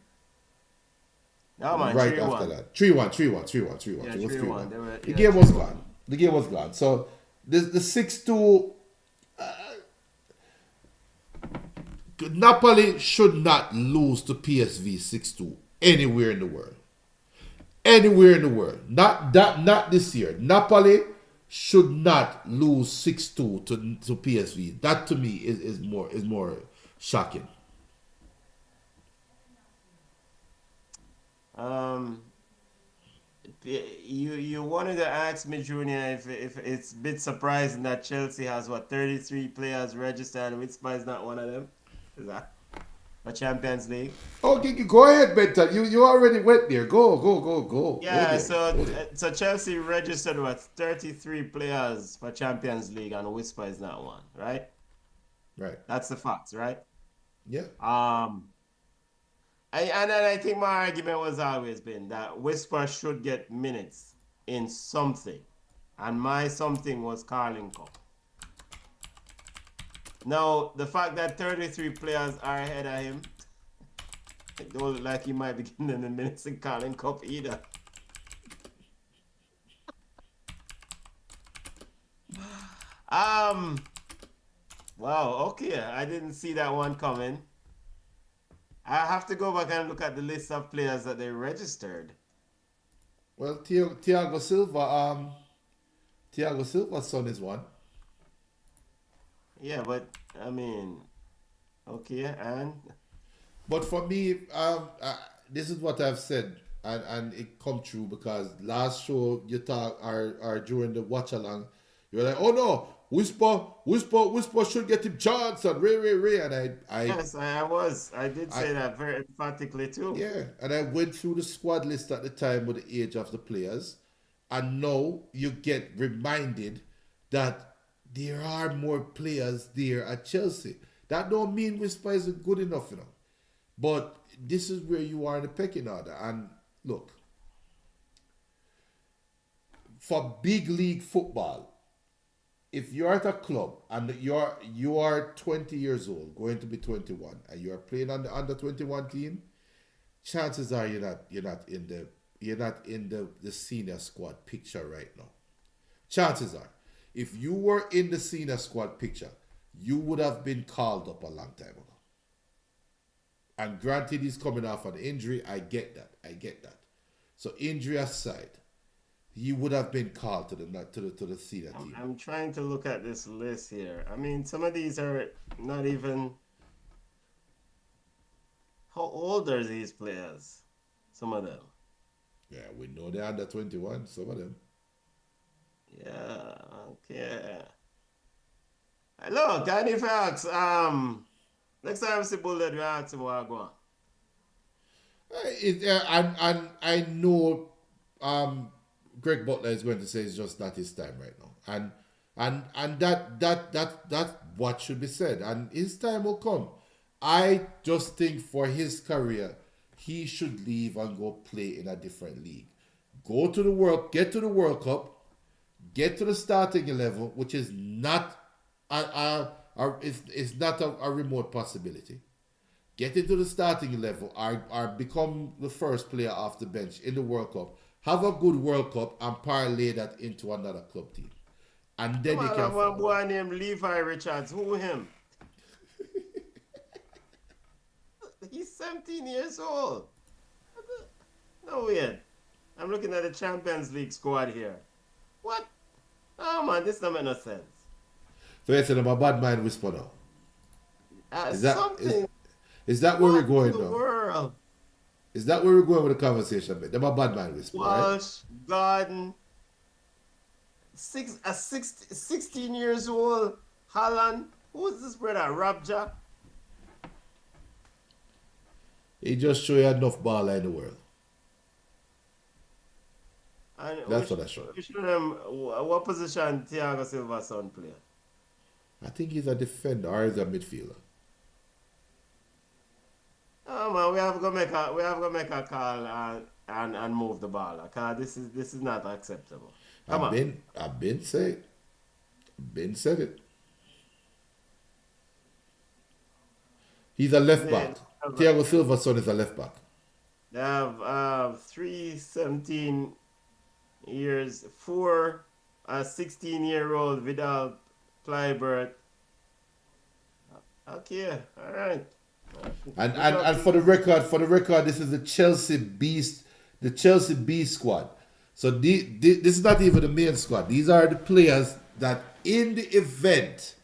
right 3-1. after that. 3-1. Yeah, It was 3-1. 3-1. The game was gone. The game was gone. So the 6-2 Napoli should not lose to PSV 6-2 anywhere in the world. Anywhere in the world. Not this year. Napoli should not lose 6-2 to PSV. That to me is more shocking. You wanted to ask me, Junior, if it's a bit surprising that Chelsea has 33 players registered and Whisper is not one of them. Is that for Champions League? Okay, go ahead, Benton. You already went there. Go. Yeah, Go there. so Chelsea registered 33 players for Champions League and Whisper is not one, right? Right. That's the facts, right? Yeah. I think my argument was always been that Whisper should get minutes in something, and my something was Carling Cup. Now, the fact that 33 players are ahead of him, it don't look like he might be getting the minutes in Carling Cup either. Wow, okay, I didn't see that one coming. I have to go back and look at the list of players that they registered. Well, Thiago Silva's son is one. Yeah, but I mean, okay, and But for me, this is what I've said, and it come true because last show you talk or during the watch along, you're like, oh no, Whisper should get him chance and Ray, and yes, I did say that very emphatically too. yeah, and I went through the squad list at the time with the age of the players, and now you get reminded that there are more players there at Chelsea. That don't mean Whisper isn't good enough, But this is where you are in the pecking order. And look, for big league football, if you're at a club and you are 20 years old, going to be 21, and you are playing on the under 21 team, chances are you're not in the senior squad picture right now. Chances are, if you were in the senior squad picture, you would have been called up a long time ago. And granted, he's coming off an injury. I get that. So injury aside, he would have been called to the senior team. I'm trying to look at this list here. I mean, some of these are not even. How old are these players? Some of them. Yeah, we know they're under 21. Some of them. Yeah. Okay. Look, and if I ask, next time I see Bullet, we ask him what I go on. And I know Greg Butler is going to say it's just not his time right now, and that what should be said, and his time will come. I just think for his career, he should leave and go play in a different league. Get to the World Cup, get to the starting 11, which is not it's not a remote possibility. Get into the starting level or become the first player off the bench in the World Cup. Have a good World Cup and parlay that into another club team. And then you can one boy named Levi Richards. Who him? He's 17 years old. No weird. I'm looking at the Champions League squad here. What? Oh man, this don't make no sense. So you said I'm a bad mind whisper now. Something. Is that where we're going in the now? world? Is that where we're going with the conversation? They're a bad mind whisper, Walsh, Garden, 16 years old, Holland. Who's this brother? Rabja? He just show you enough ball in the world. And That's what I showed. What position Thiago Silva's son play? I think he's a defender or he's a midfielder. Oh man, we have to go make a call and move the ball. Cause this is not acceptable. Come on. I've been said it. He's a left back. Thiago Silva's son is a left back. They have 17 years, 4 16-year-old Vidal Kleibert. Okay, all right. And for the record, this is the Chelsea B squad. So this is not even the main squad. These are the players that in the event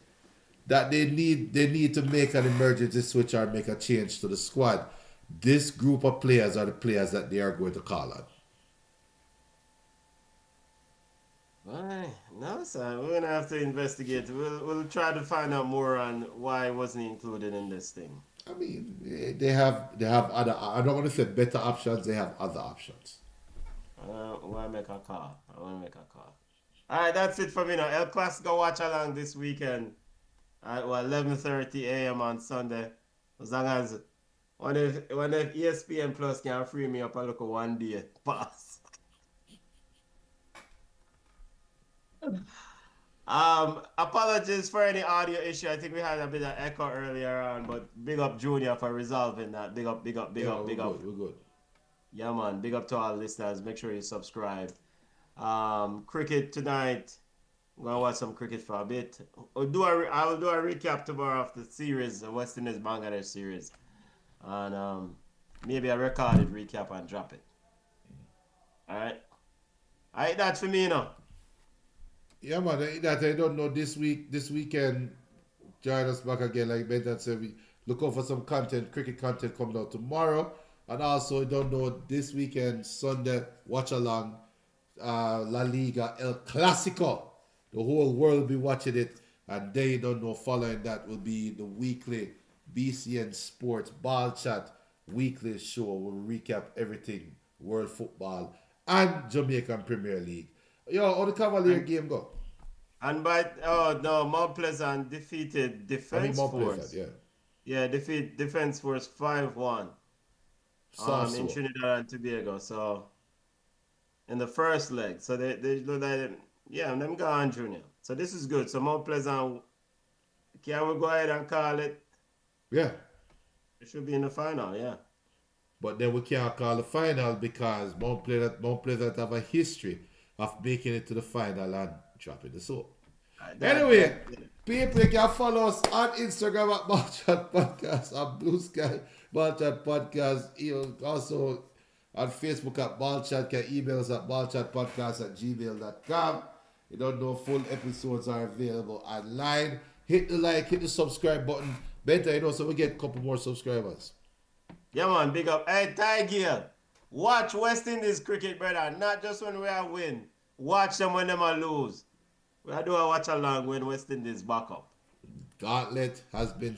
that they need to make an emergency switch or make a change to the squad, this group of players are the players that they are going to call on. Right. No, sir. We're gonna have to investigate. We'll try to find out more on why it wasn't included in this thing. I mean, they have other. I don't want to say better options. They have other options. I want to make a call. All right, that's it for me now. El Clasico watch along this weekend at 11:30 a.m. on Sunday. As long as when if ESPN Plus can free me up a look at 1 day pass. Apologies for any audio issue. I think we had a bit of echo earlier on, but big up Junior for resolving that. Big up. We're good. Yeah, man. Big up to all listeners. Make sure you subscribe. Cricket tonight. I'm gonna watch some cricket for a bit. I will do a recap tomorrow of the series, the West Indies Bangladesh series, and maybe a recorded recap and drop it. All right. That's for me now. Yeah, man. That I don't know this weekend. Join us back again, like Ben said. We look out for some cricket content coming out tomorrow. And also, I don't know this weekend, Sunday, watch along La Liga El Clasico. The whole world will be watching it. And they don't know, following that will be the weekly BCN Sports Ball Chat weekly show. We'll recap everything, world football and Jamaican Premier League. Yo, how the Cavalier game go? And Mount Pleasant defeated Defense Force. Yeah, defeat Defense Force 5-1 in Trinidad and Tobago. So in the first leg, so they look like them gone Junior. So this is good. So Mount Pleasant, can we go ahead and call it? Yeah, it should be in the final. Yeah. But then we can't call the final because Mount Pleasant have a history of making it to the final and dropping the soap. Anyway, people, you can follow us on Instagram at Ballchat Podcast, on Blue Sky Ballchat Podcast, also on Facebook at Ballchat. Can email us at ballchatpodcast@gmail.com. You don't know, full episodes are available online. Hit the like, hit the subscribe button. Better, so we get a couple more subscribers. Yeah, man, big up. Hey, Tiger, watch West Indies cricket, brother. Not just when we are win. Watch them when them are lose. We are doing a watch along when West Indies back up. Gauntlet has been